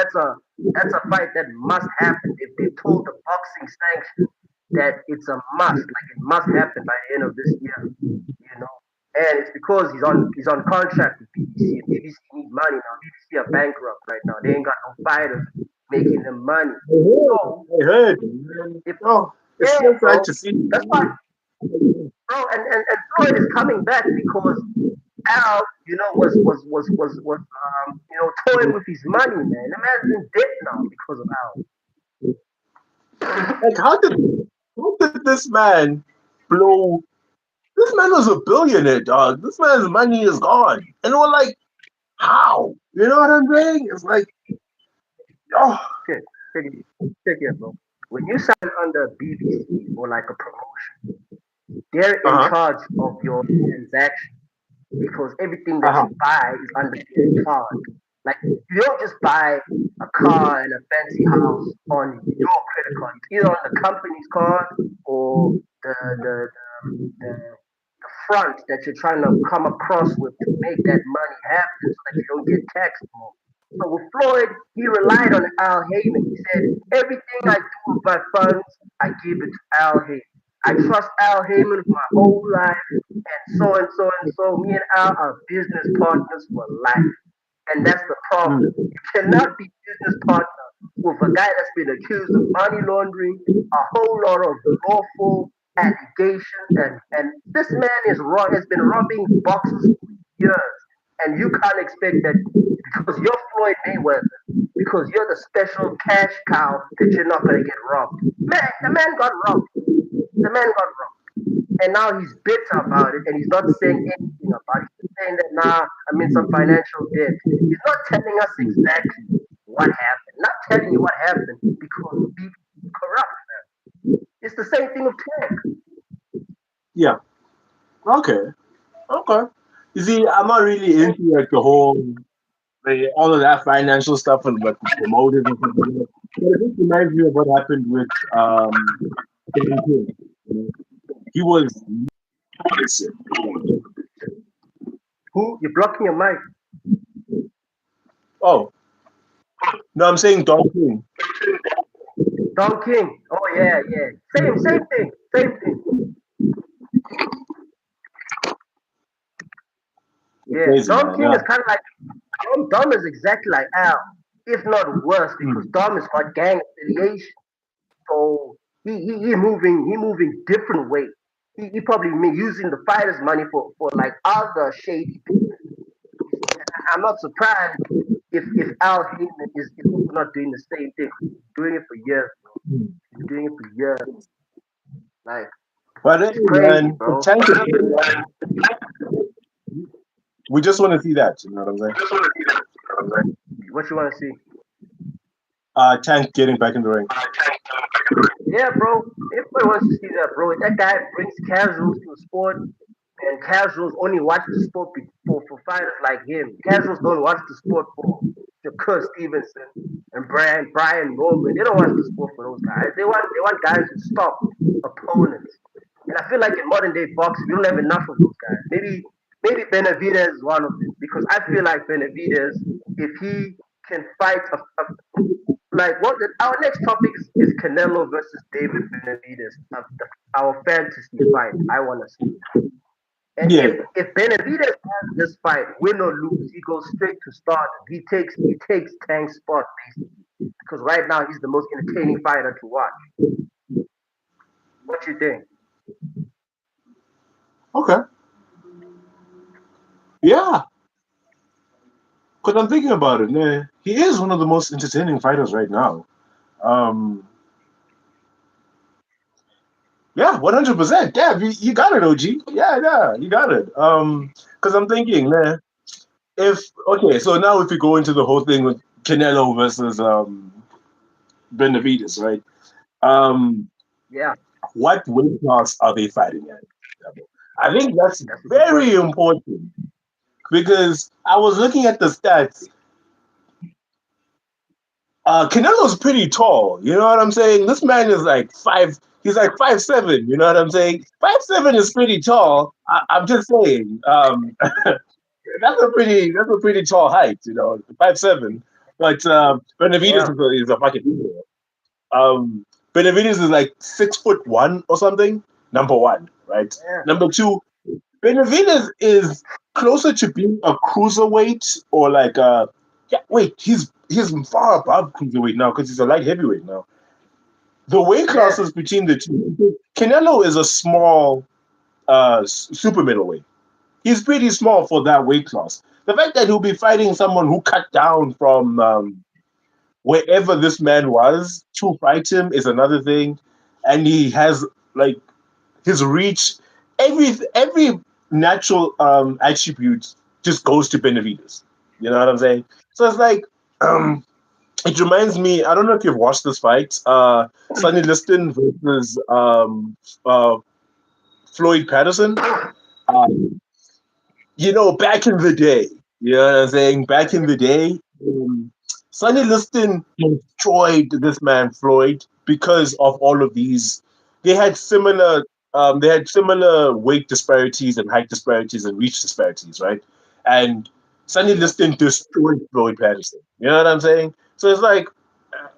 that's a fight that must happen. If they told the boxing sanction that it's a must, like it must happen by the end of this year, you know. And it's because he's on contract with BBC, and BBC need money now. BBC are bankrupt right now. They ain't got no fighters making them money. So I heard, man. if Oh, it's yeah, so sad bro, to see. that's why, bro. And Floyd is coming back because Al, was toying with his money, man. The man's in debt now because of Al. Like, how did this man blow? This man was a billionaire, dog. This man's money is gone, and we're like, how? You know what I'm saying? It's like, oh, Check, check it, check it, bro. When you sign under BBC or like a promotion, they're in uh huh, charge of your transaction because everything uh that huh, you buy is under their charge. Like you don't just buy a car and a fancy house on your credit card. It's either on the company's card or the the the, the, the front that you're trying to come across with to make that money happen so that you don't get taxed more. So with Floyd, he relied on Al Heyman. He said, everything I do with my funds, I give it to Al Heyman. I trust Al Heyman with my whole life, and so and so and so. Me and Al are business partners for life. And that's the problem. mm, You cannot be business partner with a guy that's been accused of money laundering, a whole lot of lawful allegations, and this man has been robbing boxers for years. And you can't expect that because you're Floyd Mayweather, because you're the special cash cow, that you're not gonna get robbed. Man, the man got robbed. The man got robbed. And now he's bitter about it, and he's not saying anything about it. He's saying that now I'm in some financial debt. He's not telling us exactly what happened. Not telling you what happened because people are corrupt. It's the same thing with Tank. yeah, okay, okay. You see, I'm not really And into like the whole, like, all of that financial stuff and like the promoters and stuff like that. But it just reminds me of what happened with Kevin King. You know? He was massive. who? You're blocking your mic. Oh no, I'm saying Don King. Don King. Oh yeah, yeah. Same thing. Same thing. It's Yeah. crazy, Don man. King Yeah. is kind of like Dom is exactly like Al, if not worse, because Mm. Dom has got gang affiliation. So he moving different way. He probably using the fighters' money for like other shady business. I'm not surprised if Al Heyman is also not doing the same thing. He's been doing it for years, bro. He's been doing it for years. Like But it's hey, crazy, man, if bro. Tank is doing that, we just want to see that. You know what I'm saying? What you want to see? Tank getting back in the ring. Yeah, bro. Everybody wants to see that, bro. That guy brings casuals to the sport, and casuals only watch the sport for fighters like him. Casuals don't watch the sport for Shakur Stevenson and Brian Norman. They don't watch the sport for those guys. They want guys who stop opponents. And I feel like in modern day boxing, we don't have enough of those guys. Maybe Benavidez is one of them because I feel like Benavidez, if he can fight like our next topic is Canelo versus David Benavidez, our fantasy fight. I want to see. And Yeah. if Benavidez has this fight, win or lose, he goes straight to stardom. He takes Tank's spot basically because right now he's the most entertaining fighter to watch. What you think? Okay. Yeah. Because I'm thinking about it, man. He is one of the most entertaining fighters right now. Um, yeah, 100%. Yeah, you got it, OG. Yeah, yeah, you got it. Because I'm thinking, man, if okay, so now if we go into the whole thing with Canelo versus Benavidez, right? Um, Yeah, what weight class are they fighting at? I think that's that's a good very question. important because I was looking at the stats. Canelo's pretty tall. You know what I'm saying? This man is like five. He's like 5'7". You know what I'm saying? 5'7" is pretty tall. I'm just saying. that's a pretty tall height, 5'7". But Benavidez Yeah, is a fucking hero. Benavidez is like 6'1" or something. Number one, right? yeah, Number two, Benavidez is closer to being a cruiserweight or like a yeah. Wait, he's far above cruiserweight now because he's a light heavyweight now. The weight yeah. classes between the two, Canelo is a small super middleweight. He's pretty small for that weight class. The fact that he'll be fighting someone who cut down from wherever this man was to fight him is another thing, and he has like his reach, every natural attribute just goes to Benavidez. You know what I'm saying? So it's like um, it reminds me. I don't know if you've watched this fight, Sonny Liston versus Floyd Patterson. Um, back in the day, you know what I'm saying? Back in the day, Sonny Liston destroyed this man Floyd because of all of these. They had similar, they had similar weight disparities and height disparities and reach disparities, right? And Sonny Yeah. Liston destroyed Floyd Patterson. You know what I'm saying? So it's like,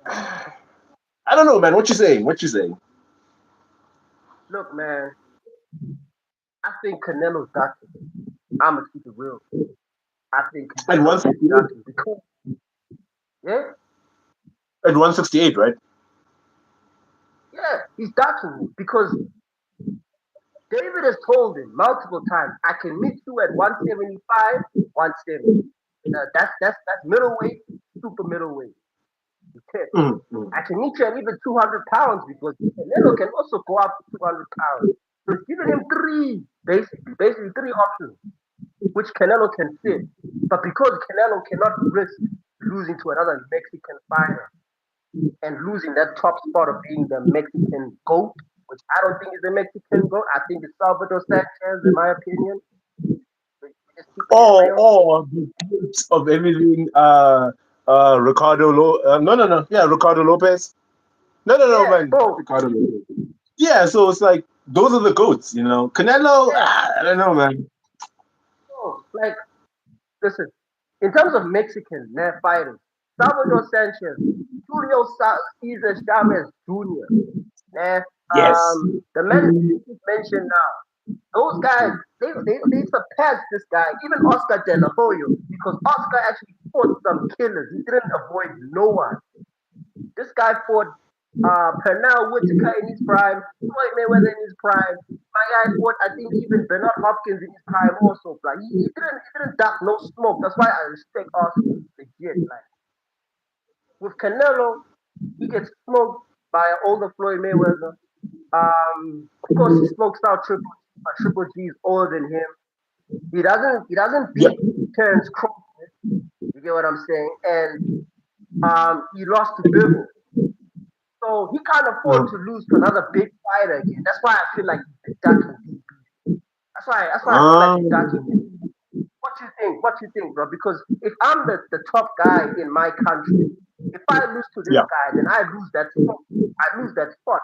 I don't know, man. What you saying? What you saying? Look, man, I think Canelo's ducking. I'm gonna keep it real. I think At Canelo is 168, ducking because yeah, at 168, right? yeah, he's ducking because David has told him multiple times, I can meet you at 175, 170. That's middleweight, super middleweight. Okay. Mm-hmm. I can meet you at even 200 pounds because Canelo can also go up to 200 pounds. So it's giving him basically three options, which Canelo can fit. But because Canelo cannot risk losing to another Mexican fighter and losing that top spot of being the Mexican GOAT, which I don't think is the Mexican GOAT. I think it's Salvador Sanchez, in my opinion. Just keeping it real. Or the fruits of everything. Ricardo Lopez. No, Yeah, man, not bro. Ricardo Lopez. Yeah, so it's like those are the goats. Canelo, Yeah, I don't know, man. bro. Like, listen, in terms of Mexican fighters, Salvador Sanchez, Cesar Chavez Jr., eh, Yes. the man you just mentioned now, those guys, they surpassed this guy, even Oscar De La Hoya, because Oscar actually fought some killers. He didn't avoid no one. This guy fought Pernell Whitaker in his prime, Floyd Mayweather in his prime. My guy fought, I think, even Bernard Hopkins in his prime also. Like he didn't duck no smoke. That's why I respect Oscar legit. Like with Canelo, he gets smoked by an older Floyd Mayweather. Of course, he smokes out Triple G, but Triple G is older than him. He doesn't Yeah. beat Terrence Crawford. You get what I'm saying? And he lost to Bivol. So he can't afford Mm. to lose to another big fighter again. That's why I feel like he's ducking DB. That's why I feel like he's Um, ducking him. What you think? What you think, bro? Because if I'm the top guy in my country, if I lose to this yeah. guy, then I lose that spot. I lose that spot.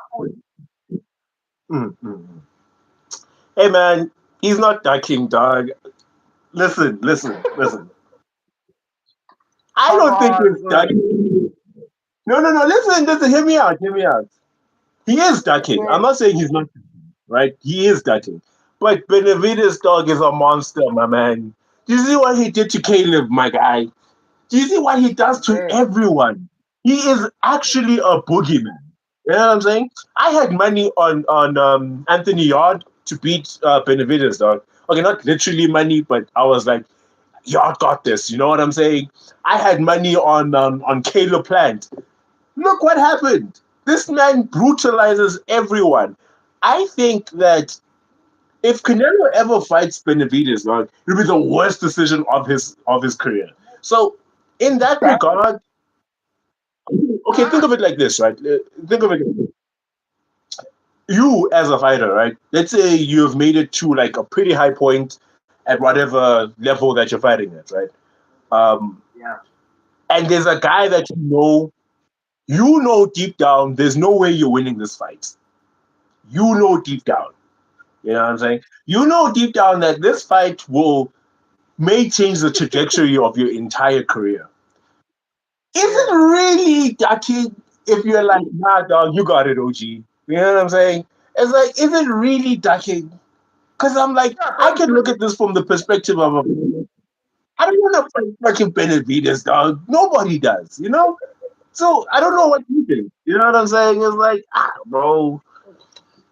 Mm. Hey, man, he's not that king, dog. Listen. I Come don't think on, it's bro. that. No. Listen. Hear me out. Hear me out. He is ducking. I'm Yeah, not saying he's not, right? He is ducking. But Benavides dog is a monster, my man. Do you see what he did to Caleb, my guy? Do you see what he does to yeah, everyone? He is actually a boogeyman. You know what I'm saying? I had money on Anthony Yard to beat Benavides, dog. Okay, not literally money, but I was like, Yard got this. You know what I'm saying? I had money on Caleb Plant. Look what happened. This man brutalizes everyone. I think that if Canelo ever fights Benavidez, dog, it'll be the worst decision of his career. So, in that exactly. regard, okay, think of it like this, right? Think of it like this. You as a fighter, right? Let's say you've made it to like a pretty high point at whatever level that you're fighting at, right? Um, Yeah, and there's a guy that you know deep down, there's no way you're winning this fight. You know deep down. You know what I'm saying? You know deep down that this fight will may change the trajectory of your entire career. Is it Yeah. really ducking if you're like, nah, dog, you got it, OG? You know what I'm saying? It's like, is it really ducking? Because I'm like, Yeah, I bro. can look at this from the perspective of a, I don't want to fight fucking Benavides, dog. Nobody does, you know? So I don't know what you think. You know what I'm saying? It's like, bro,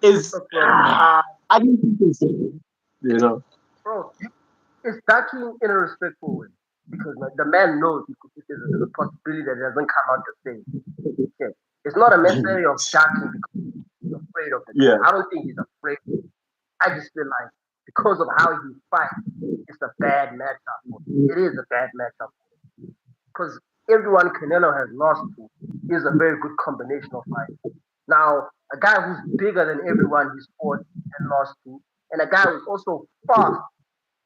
it's, Look, bro. I didn't think it's, you know? Bro, it's ducking in a respectful way because like, the man knows there's a possibility that it doesn't come out the same. Okay. It's not a necessary of ducking because he's afraid of the guy. Yeah, I don't think he's afraid. I just feel like because of how he fights, it's a bad matchup for him. It is a bad matchup because everyone Canelo has lost to is a very good combination of fighters. Now, a guy who's bigger than everyone he's fought and lost to, and a guy who's also fast,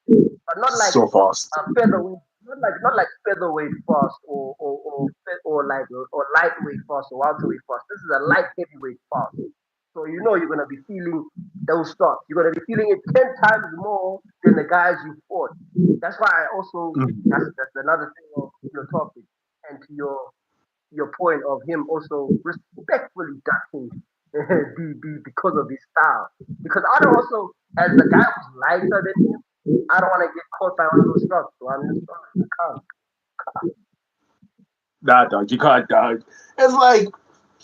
but not like so fast. featherweight, not like featherweight fast or like or lightweight fast or welterweight fast. This is a light heavyweight fast. So you know you're gonna be feeling those shots. You're gonna be feeling it 10 times more than the guys you fought. That's why I also that's another thing of your topic and to your point of him also respectfully ducking DB because of his style. Because I don't also, as the guy who's lighter than him, I don't want to get caught by one of those shots. So I'm just sorry, I can't. Nah, dog, you can't, dog. It's like,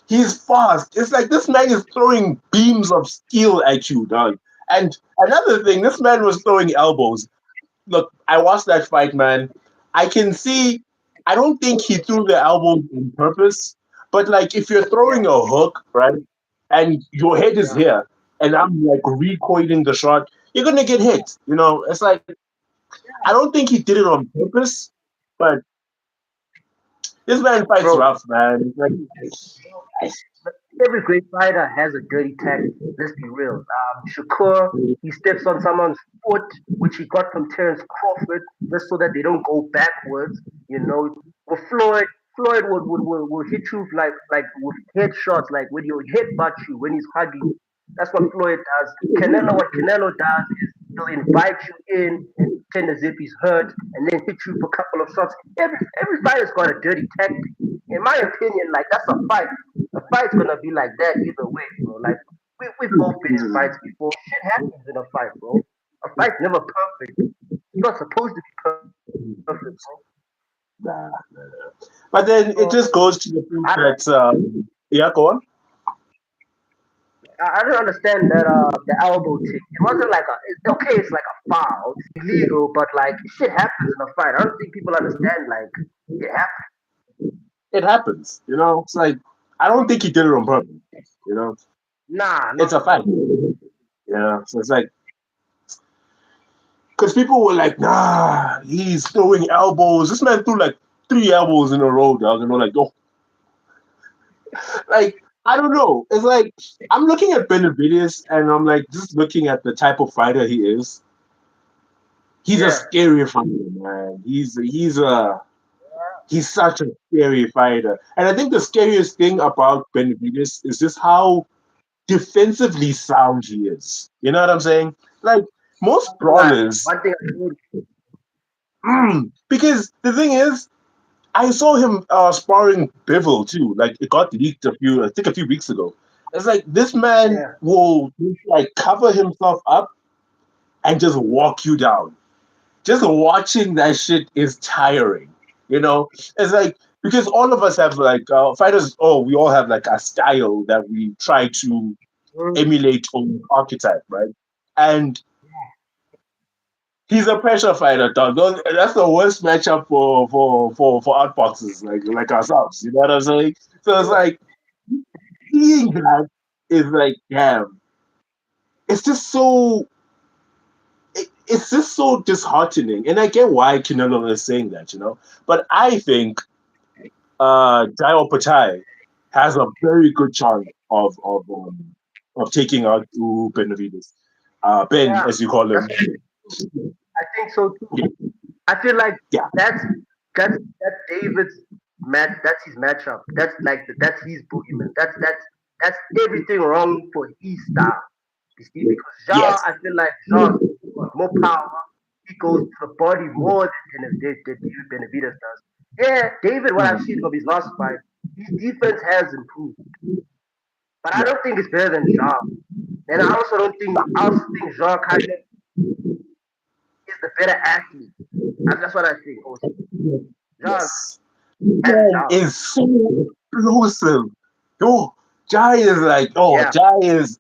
he's fast. It's like this man is throwing beams of steel at you, dog. And another thing, this man was throwing elbows. Look, I watched that fight, man. I can see. I don't think he threw the elbows on purpose, but like if you're Yeah, throwing a hook, right, and your head is yeah. here, and I'm like recoiling the shot, you're gonna get hit. You know, it's like I don't think he did it on purpose, but this man fights Bro, rough, man. Like, every great fighter has a dirty tactic. Let's be real. Shakur, he steps on someone's foot, which he got from Terence Crawford, just so that they don't go backwards. You know, with Floyd would hit you like with headshots, like when he headbutt you when he's hugging you. That's what Floyd does. What Canelo does is he'll invite you in and pretend as if he's hurt, and then hit you for a couple of shots. Every fighter's got a dirty tactic. In my opinion, like that's a fight. A fight's gonna be like that either way, bro. Like we've both been in fights before. Shit happens in a fight, bro. A fight's never perfect. It's not supposed to be perfect, bro. nah. But then it So just goes to the I point that, yeah, go on. I don't understand that the elbow thing. It wasn't like okay, it's like a foul, it's illegal, but like shit happens in a fight. I don't think people understand like it happens. It happens. You know, it's like I don't think he did it on purpose. You know, Nah, it's not a at fact. all. Yeah, so it's like because people were like, nah, he's throwing elbows. This man threw like 3 elbows in a row, dog. And we're like, oh, like I don't know. It's like I'm looking at Benavides and I'm like just looking at the type of fighter he is. He's a Yeah, scary fighter, man. He's such a scary fighter. And I think the scariest thing about Benavides is just how defensively sound he is. You know what I'm saying? Like most brawlers, one thing I noticed, because the thing is, I saw him sparring Bivol too. Like it got leaked I think a few weeks ago. It's like this man yeah, will like cover himself up and just walk you down. Just watching that shit is tiring. You know, it's like because all of us have like fighters. Oh, we all have like a style that we try to mm, emulate or archetype, right? And he's a pressure fighter, dog. That's the worst matchup for outboxers like ourselves. You know what I'm saying? So it's yeah. like seeing that is like, damn, it's just so it's just so disheartening. And I get why Canelo is saying that, you know. But I think Dio Patai has a very good chance of taking out to Benavides. Ben, Yeah, as you call that's him. I think so too. Yeah, I feel like yeah, that's that's David's match. That's his matchup. That's his boogeyman. That's everything wrong for his style. You see, because Ja, yes. I feel like Ja's got more power. he goes to the body more than Benavidez does. Yeah, David, what I've seen of his last fight, his defense has improved, but I Yeah. don't think it's better than Ja. And I also don't think I also think Ja kind of is the better athlete. That's what I think. Also, Ja Yes. hands Man down. is so explosive. Yo, Jai is like, Yeah, Jai is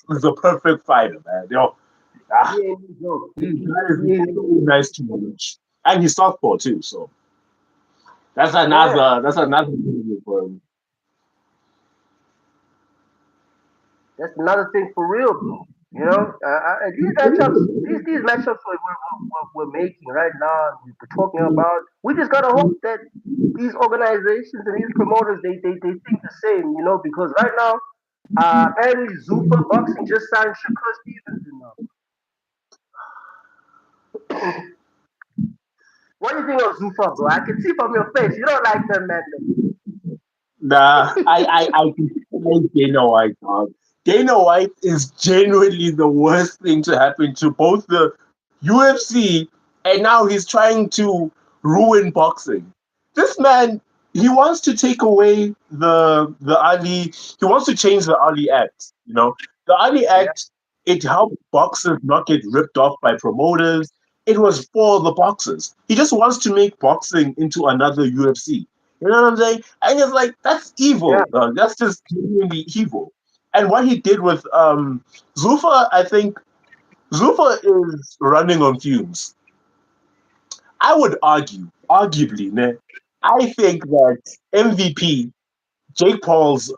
the perfect fighter, man. Yo, he ah, ain't no joke. Jai is He ain't so no joke. nice to watch. And he's southpaw too, so Yeah, that's another thing for him. that's another thing for real, bro. You know, these matchups, these matchups we're making right now, we're talking about. We just gotta hope that these organizations and these promoters they think the same. You know, because right now, apparently Zufa Boxing just signed Shakur Stevenson now. What do you think of Zufa, bro? I can see from your face you don't like them, man. Nah, I can Dana White, dog. Dana White is genuinely the worst thing to happen to both the UFC and now he's trying to ruin boxing. This man, he wants to take away the Ali. He wants to change the Ali Act. You know, the Ali Yeah, Act, it helped boxers not get ripped off by promoters. It was for the boxers. He just wants to make boxing into another UFC. You know what I'm saying? And it's like that's yeah, evil. That's just genuinely evil. And what he did with Zufa, I think Zufa is running on fumes. I would argue, arguably, ne, I think that MVP, Jake Paul's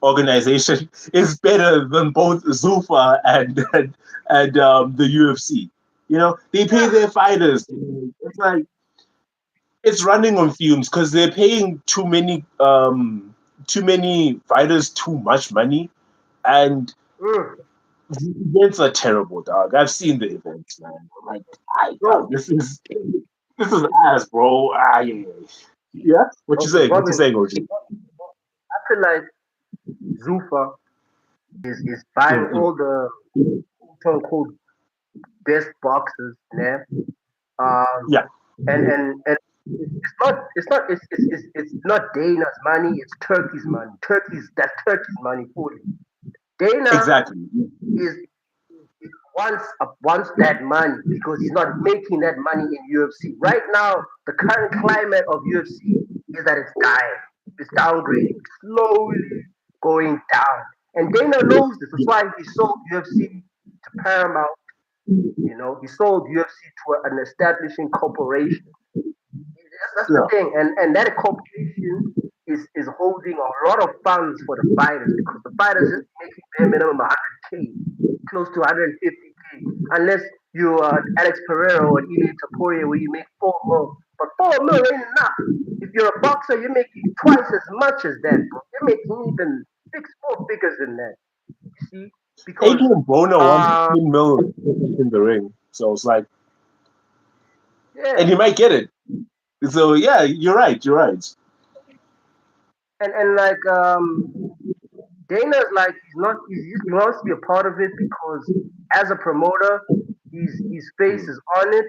organization, is better than both Zufa and the UFC. You know, they pay yeah. their fighters. It's like it's running on fumes because they're paying too many fighters too much money, and Mm. the events are terrible, dog. I've seen the events, man. I'm like, dog, Bro, this is ass, bro. Yeah, yeah, yeah. Yeah? What you okay, saying? What you Bobby, saying, OG? I feel like Zufa is buying Mm-mm. all the quote unquote best boxers, yeah. Um, Yeah, and it's not Dana's money. It's Turkey's money. That's Turkey's money for you. Dana exactly. is wants that money because he's not making that money in UFC right now. The current climate of UFC is that it's dying. It's downgrading, slowly going down. And Dana knows this. That's why he sold UFC to Paramount. You know, he sold UFC to an establishing corporation. That's the Yeah, thing, and that corporation is holding a lot of funds for the fighters because the fighters just making bare minimum 100K, close to 150K, unless you are Alex Pereira or Ilya Taporia where you make 4 mil. But 4 mil ain't enough. If you're a boxer, you're making twice as much as that, bro. You're making even more figures than that. You see, because Adrien Broner won uh 10 million in the ring, so it's like, and yeah, he might get it. So yeah, you're right. You're right. and like Dana's like he wants to be a part of it because as a promoter, his face is on it,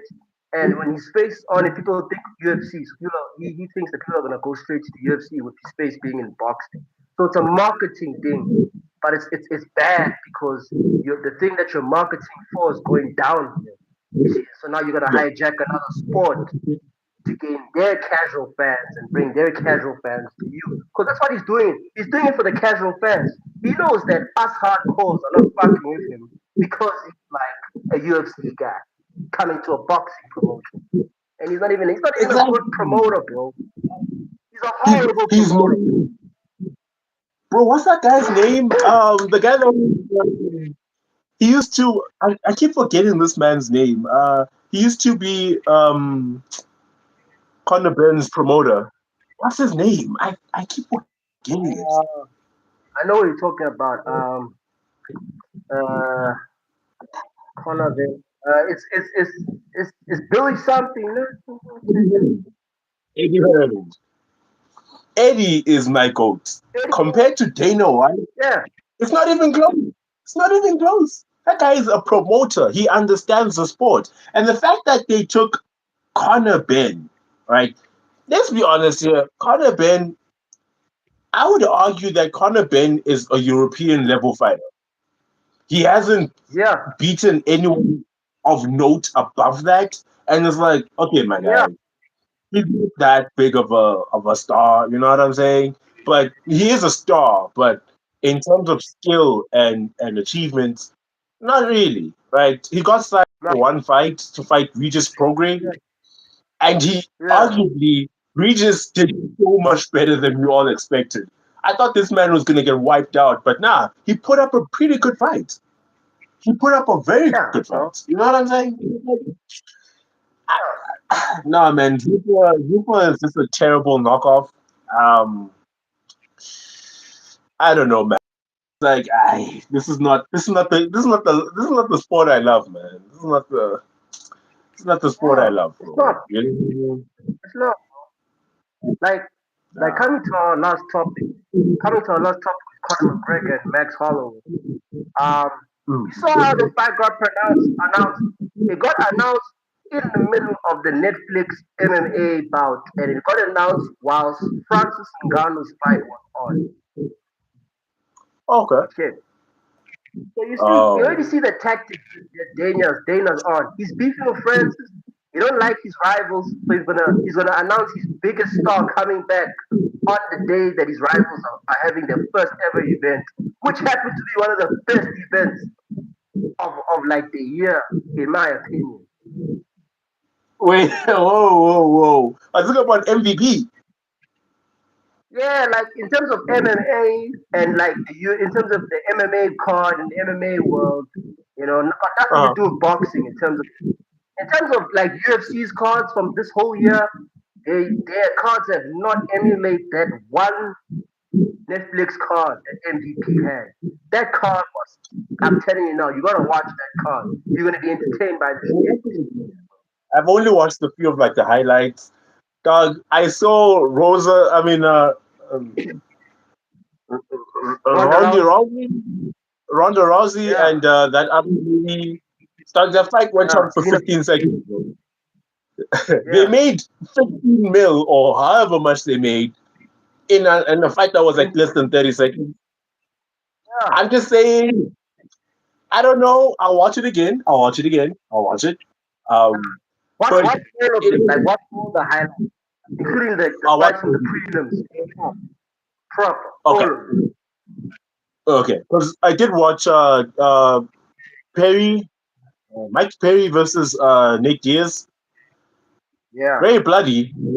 and when his face is on it, people think UFC. So he thinks that people are gonna go straight to the UFC with his face being in boxing. So it's a marketing thing, but it's bad because the thing that you're marketing for is going down here. You see, so now you're gonna Yeah, hijack another sport to gain their casual fans and bring their casual fans to you. Because that's what he's doing. He's doing it for the casual fans. He knows that us hardcores are not fucking with him because he's like a UFC guy coming to a boxing promotion. And he's not even a good exactly. promoter, bro. He's a He, horrible he's promoter, bro. more, bro. What's that guy's name? The guy that he used to. I keep forgetting this man's name. He used to be Conor Ben's promoter. What's his name? I keep forgetting it. I know what you're talking about. Uh, Conor Vin. It's Billy something. Eddie Hearn. Eddie is my goat. Compared to Dana White, Yeah, it's not even close. It's not even close. That guy is a promoter. He understands the sport. And the fact that they took Conor Ben, right? Let's be honest here. Conor Ben, I would argue that Conor Ben is a European level fighter. He hasn't Yeah, beaten anyone of note above that. And it's like, okay, my yeah, guy, he's not that big of a star, you know what I'm saying? But he is a star, but in terms of skill and achievements, not really, right? He got signed no, for one fight to fight Regis Prograis, yeah, and he yeah, arguably Regis did so much better than we all expected. I thought this man was gonna get wiped out, but nah, he put up a pretty good fight. He put up a very good yeah, fight. You know what I'm saying? yeah, No, man, Zupa is just a terrible knockoff. Um, I don't know, man. Like, this is not the sport I love, man. This is not the sport I no, love, it's bro. not. You know? It's not. Like, like Nah. coming to our last topic, coming to our last topic with Conor McGregor and Max Holloway. Um, you saw how the Mm. fight got announced. It got announced in the middle of the Netflix MMA bout, and it got announced whilst Francis Ngannou's fight was on. Okay. Shit. So you already Oh. see the tactics that Dana's on. He's beefing with Francis. He don't like his rivals, so he's gonna announce his biggest star coming back on the day that his rivals are having their first ever event, which happened to be one of the best events of like the year, in my opinion. Wait. Whoa. Whoa. Whoa. I was talking about MVP. Yeah, like in terms of MMA and like in terms of the MMA card and the MMA world, got nothing to Uh, do with boxing in terms of like UFC's cards from this whole year, their cards have not emulate that one Netflix card that MVP had. That card was, I'm telling you now, you gotta watch that card. You're gonna be entertained by the shit. I've only watched a few of like the highlights. Dog, I saw Rosa. I mean, um, Ronda Ronda Rousey, Rousey, Ronda Rousey, yeah, and that other lady. Start the fight went yeah, on for Dina, 15 seconds. They yeah, made 15 mil or however much they made in a fight that was like in, less than 30 seconds. yeah. I'm just saying, I don't know. I'll watch it again. I'll watch it again. I'll watch it. Um, Watch, but watch all of them. Like it, watch all the highlights, including the I'll watch fights from the it. prelims. Proper, all Okay, of them. okay. Because I did watch Perry, Mike Perry versus Nate Diaz. Yeah, Very bloody. they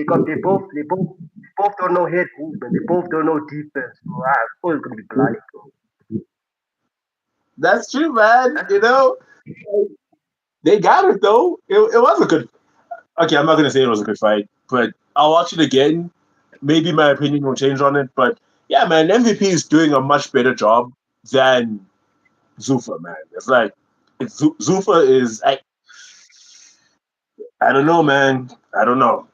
both don't know head movement. They both don't know defense. So I thought it's gonna be bloody, bro. That's true, man. That's You know, they got it though. It was a good. Okay, I'm not gonna say it was a good fight, but I'll watch it again. Maybe my opinion will change on it, but yeah, man, MVP is doing a much better job than Zufa, man. It's like Zufa is. I don't know, man. I don't know.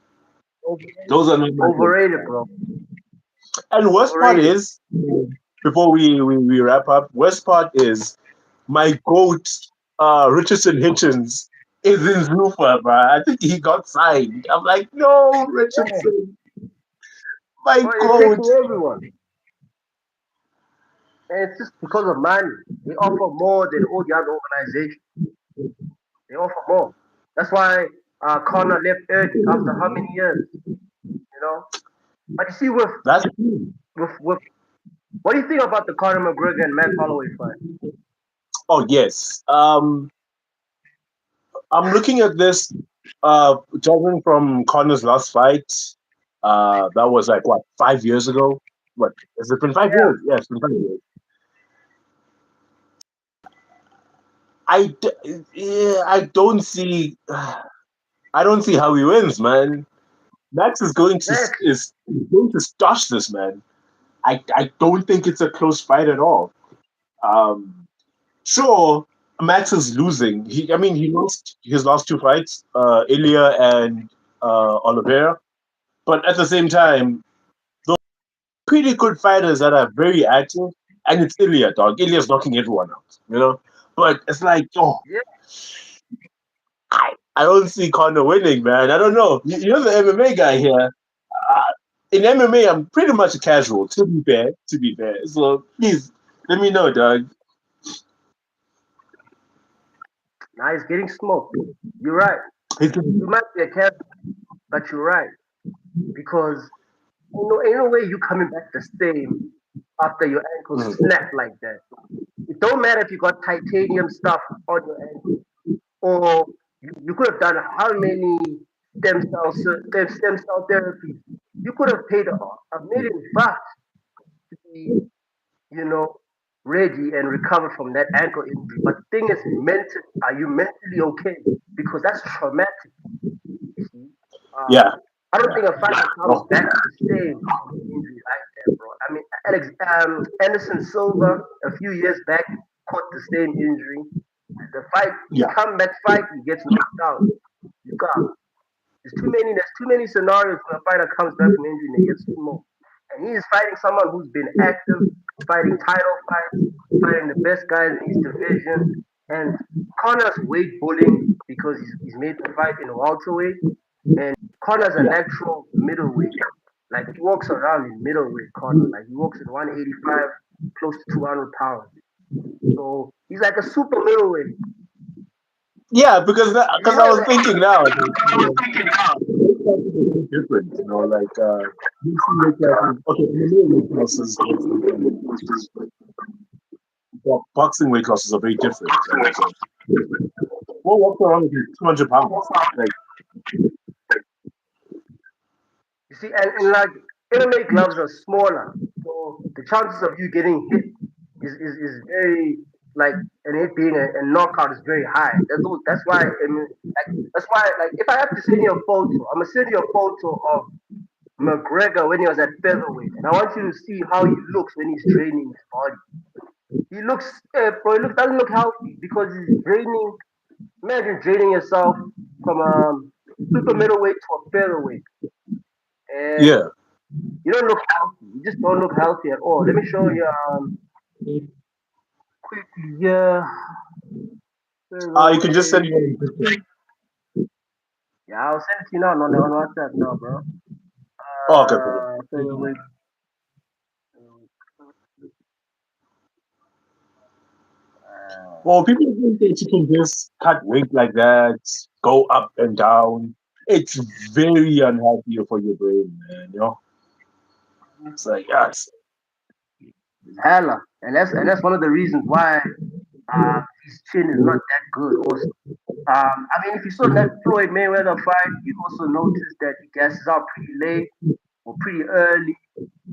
overrated, Those are not my favorites, overrated, bro. man. And worst part Overrated. is, before we wrap up, worst part is my goat, Richardson Hitchens, is in Zufa, bro. I think he got signed. I'm like, no, Yeah, Richardson, my bro, they're goat. taking everyone. And it's just because of money. They offer more than all the other organizations. They offer more. That's why Connor left early after how many years, you know? But you see, That's with what do you think about the Conor McGregor and Max Holloway fight? oh yes. I'm looking at this. Judging from Connor's last fight, that was like what 5 years ago. What has it been 5 years? Yeah, it's been 5 years. Yeah, I don't see how he wins, man. Max Max, is going to stash this man. I don't think it's a close fight at all. Um, sure, Max is losing. I mean, he lost his last two fights, Ilya and Oliveira. But at the same time, those pretty good fighters that are very active. and it's Ilya, dog. Ilya's knocking everyone out, you know. But it's like, oh, Yeah, I don't see Conor winning, man. I don't know. You're the MMA guy here. Uh, in MMA, I'm pretty much a casual. To be fair, So please let me know, dog. now he's getting smoked. You're right. You might be a cat, but you're right because ain't no way you coming back the same after your ankle Mhm. snapped like that. It don't matter if you got titanium stuff on your ankle or you could have done how many stem cell therapies. You could have paid a million bucks to be, you know, ready and recover from that ankle injury. But the thing is, are you mentally okay? Because that's traumatic. You see, Yeah, I don't yeah. think a fighter comes Oh, back the same from an injury like that, bro. I mean, Anderson Silva a few years back caught the same injury. The fight, he yeah, come back fight, he gets knocked out. You got there's too many scenarios where a fighter comes back from injury and he gets smoked. And he is fighting someone who's been active, fighting title fights, fighting the best guys in his division. And Connor's weight bullying because he's made the fight in welterweight. And Connor's a yeah. natural middleweight. Like he walks around in middleweight Connor. Like he walks in 185, close to 200 pounds. So he's like a super middleweight. Yeah, because If you I have was a thinking now, different, like you see weight classes. Okay, in the middle weight classes, boxing weight classes are very different. Like, what walks around with 200 pounds? Like, You see, and like MMA gloves are smaller, so the chances of you getting hit is very like and it being a knockout is very high. That's why I mean, that's why like if I have to send you a photo, I'm gonna send you a photo of McGregor when he was at featherweight, and I want you to see how he looks when he's draining his body. He looks, bro, he doesn't look healthy because he's draining. Imagine draining yourself from super middleweight to a featherweight, and yeah. you don't look healthy. You just don't look healthy at all. Let me show you quickly. Yeah, You can just send me featherweight. one picture. Yeah, I'll send it to you now on WhatsApp now, bro. Oh, okay, okay. Featherweight. Well, people think that you can just cut weight like that, go up and down. It's very unhealthy for your brain, man. It's like yes, Hella, and that's one of the reasons why his chin is not that good. Also, I mean, if you saw that Floyd Mayweather fight, you also noticed that he gasses out pretty late or pretty early.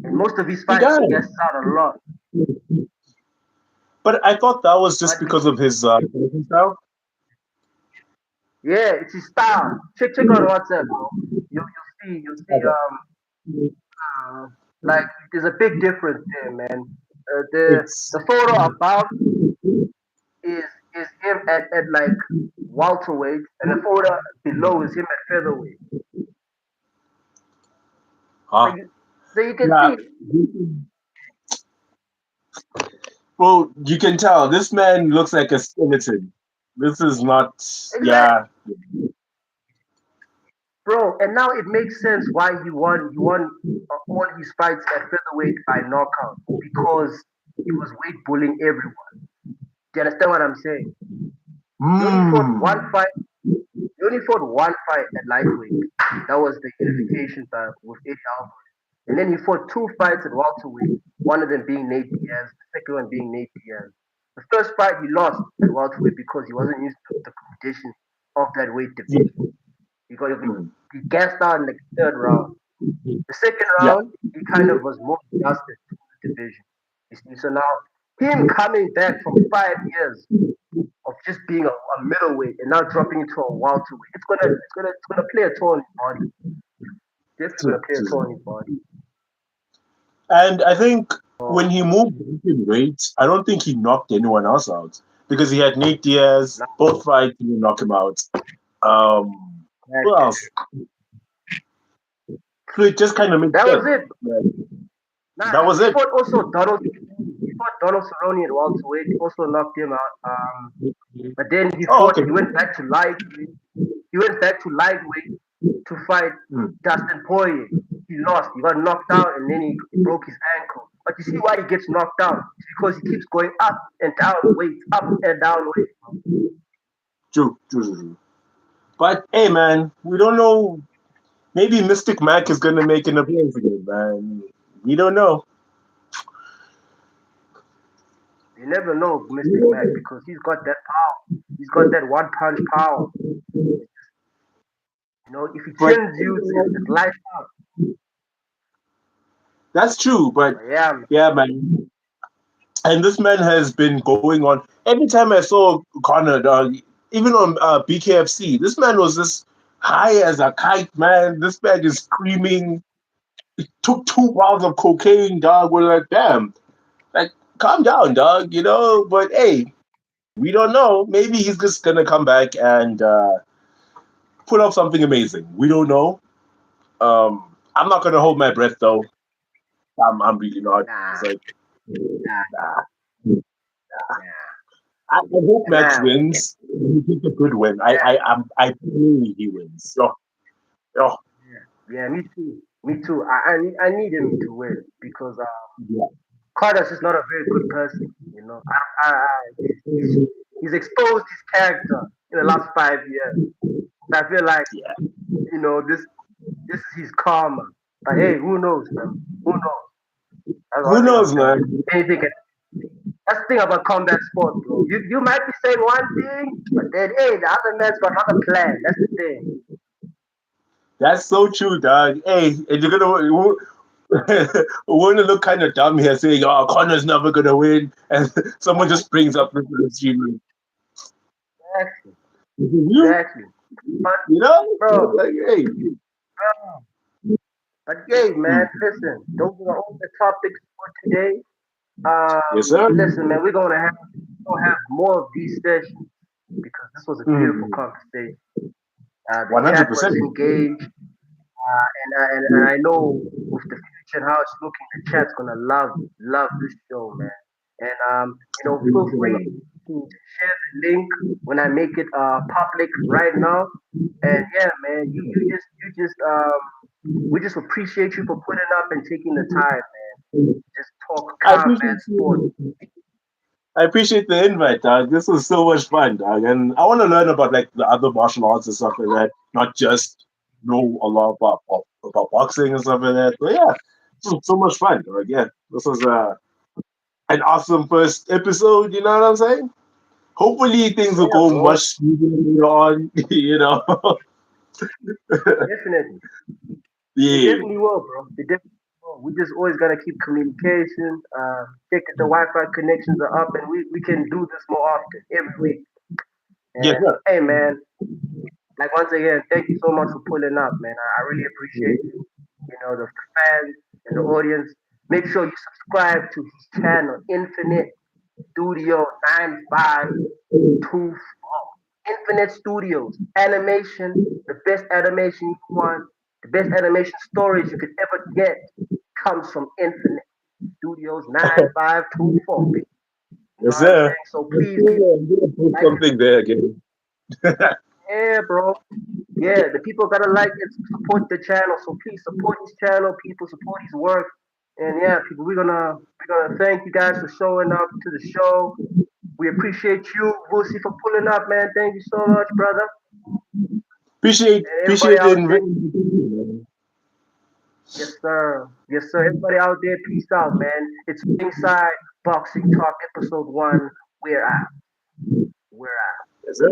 In most of his he fights, he does. gasses out a lot. But I thought that was just But because of his fighting style. yeah, it's his style. Check on WhatsApp, bro. You'll see Okay. like there's a big difference there, man. It's The photo above is is him at like welterweight, and the photo below is him at featherweight. So huh? you can Yeah. see Well, you can tell this man looks like a skeleton. This is not. exactly, Yeah. bro. And now it makes sense why he won all his fights at featherweight by knockout because he was weight bullying everyone. Do you understand what I'm saying? He only fought one Hmm. fight. He only fought one fight at lightweight. That was the unification time with Eddie Alvarez. And then he fought two fights at welterweight. One of them being Nate Diaz, the second one being Nate Diaz. The first fight he lost at welterweight because he wasn't used to the competition of that weight Yeah. division. He gassed out in the third round. The second Yeah. round, he kind of was more adjusted to the division. You see, so now him coming back from 5 years of just being a middleweight and now dropping into a welterweight, it's gonna play a toll on his body. Definitely gonna play a toll on his body. And I think when So he moved in weight, I don't think he knocked anyone else out because he had Nate Diaz. now Both fights, he didn't knock him out. Who else? So it just kind of makes that was sense. it. Like, Nah, that was he it. fought also Donald. fought Donald Cerrone at welterweight. Also knocked him out. But then he Oh, fought. okay. He went back to lightweight. He went back to lightweight to fight Mm. Dustin Poirier. He lost. He got knocked out, and then he broke his ankle. But you see why he gets knocked out? It's because he keeps going up and down weight, up and down weight. True, true, true, true. But hey, man, we don't know. Maybe Mystic Mac is gonna make an appearance again, man. We don't know. You never know Mystic Mac because he's got that power. He's got that one punch power. You know, if he But chins you, it's lights out. that's true. But But yeah, man. yeah, man. And this man has been going on. Every time I saw Conor, even on BKFC, this man was just high as a kite, man. This man is screaming. Took 2 pounds of cocaine, dog. We're like, damn, like, calm down, dog. But hey, we don't know. Maybe he's just gonna come back and put up something amazing. We don't know. I'm not gonna hold my breath though. I'm really not. It's Nah, like, nah, nah. nah, I hope Max nah. wins. He's a good win. Yeah, I pray he wins. Oh, yeah, me too. Me too. I need him to win because yeah, Carter's is not a very good person. You know, he's exposed his character in the last 5 years. So I feel like yeah. this is his karma. But hey, who knows, man? Who knows? That's Who one thing I'm knows, telling man? you. Anything can. That's the thing about combat sport, bro. You might be saying one thing, but then hey, the other man's got another plan. That's the thing. That's so true, dog. Hey, and you're gonna we're gonna look kind of dumb here saying, "Oh, Connor's never gonna win," and someone just brings up the stream. Exactly, You, exactly. But bro, like, hey, but hey, man, hmm. listen. Those are all the topics for today. Yes, sir. Listen, man, we're gonna have more of these sessions because this was a beautiful Hmm. conversation. The One hundred chat was percent. engaged, and I know with the future and how it's looking, the chat's gonna love this show, man. And feel free to share the link when I make it public right now. And yeah, man, we just appreciate you for putting up and taking the time, man. Just talk I combat appreciate sports. you. I appreciate the invite, dog. This was so much fun, dog, and I want to learn about like the other martial arts and stuff like that. Not just know a lot about boxing and stuff like that. But yeah, this was so much fun, dog. Yeah, this was an awesome first episode. You know what I'm saying? Hopefully things will Yeah, go bro, much smoother later on. definitely. They Yeah, definitely will, bro. They definitely will. We just always gotta keep communication. Check that the Wi-Fi connections are up, and we can do this more often every week. yes, And sir. hey, man, like once again, thank you so much for pulling up, man. I really appreciate you. You know, the fans and the audience. Make sure you subscribe to his channel, Infinite Studio 9524. Infinite Studios. Animation, the best animation you want, the best animation stories you could ever get comes from Infinite Studios 9524. You know Yes, what I'm sir. saying? So Yes, please, sir. people, I'm gonna put like something there again. yeah, bro. Yeah, the people gotta like and support the channel. So please support his channel, people support his work. And yeah, people, we're gonna thank you guys for showing up to the show. We appreciate you, Vusi, for pulling up, man. Thank you so much, brother. And everybody Appreciate the out there, invitation. yes sir, yes sir. Everybody out there, peace out, man. It's Ringside Boxing Talk, episode 1. We're out. We're out. Yes, sir.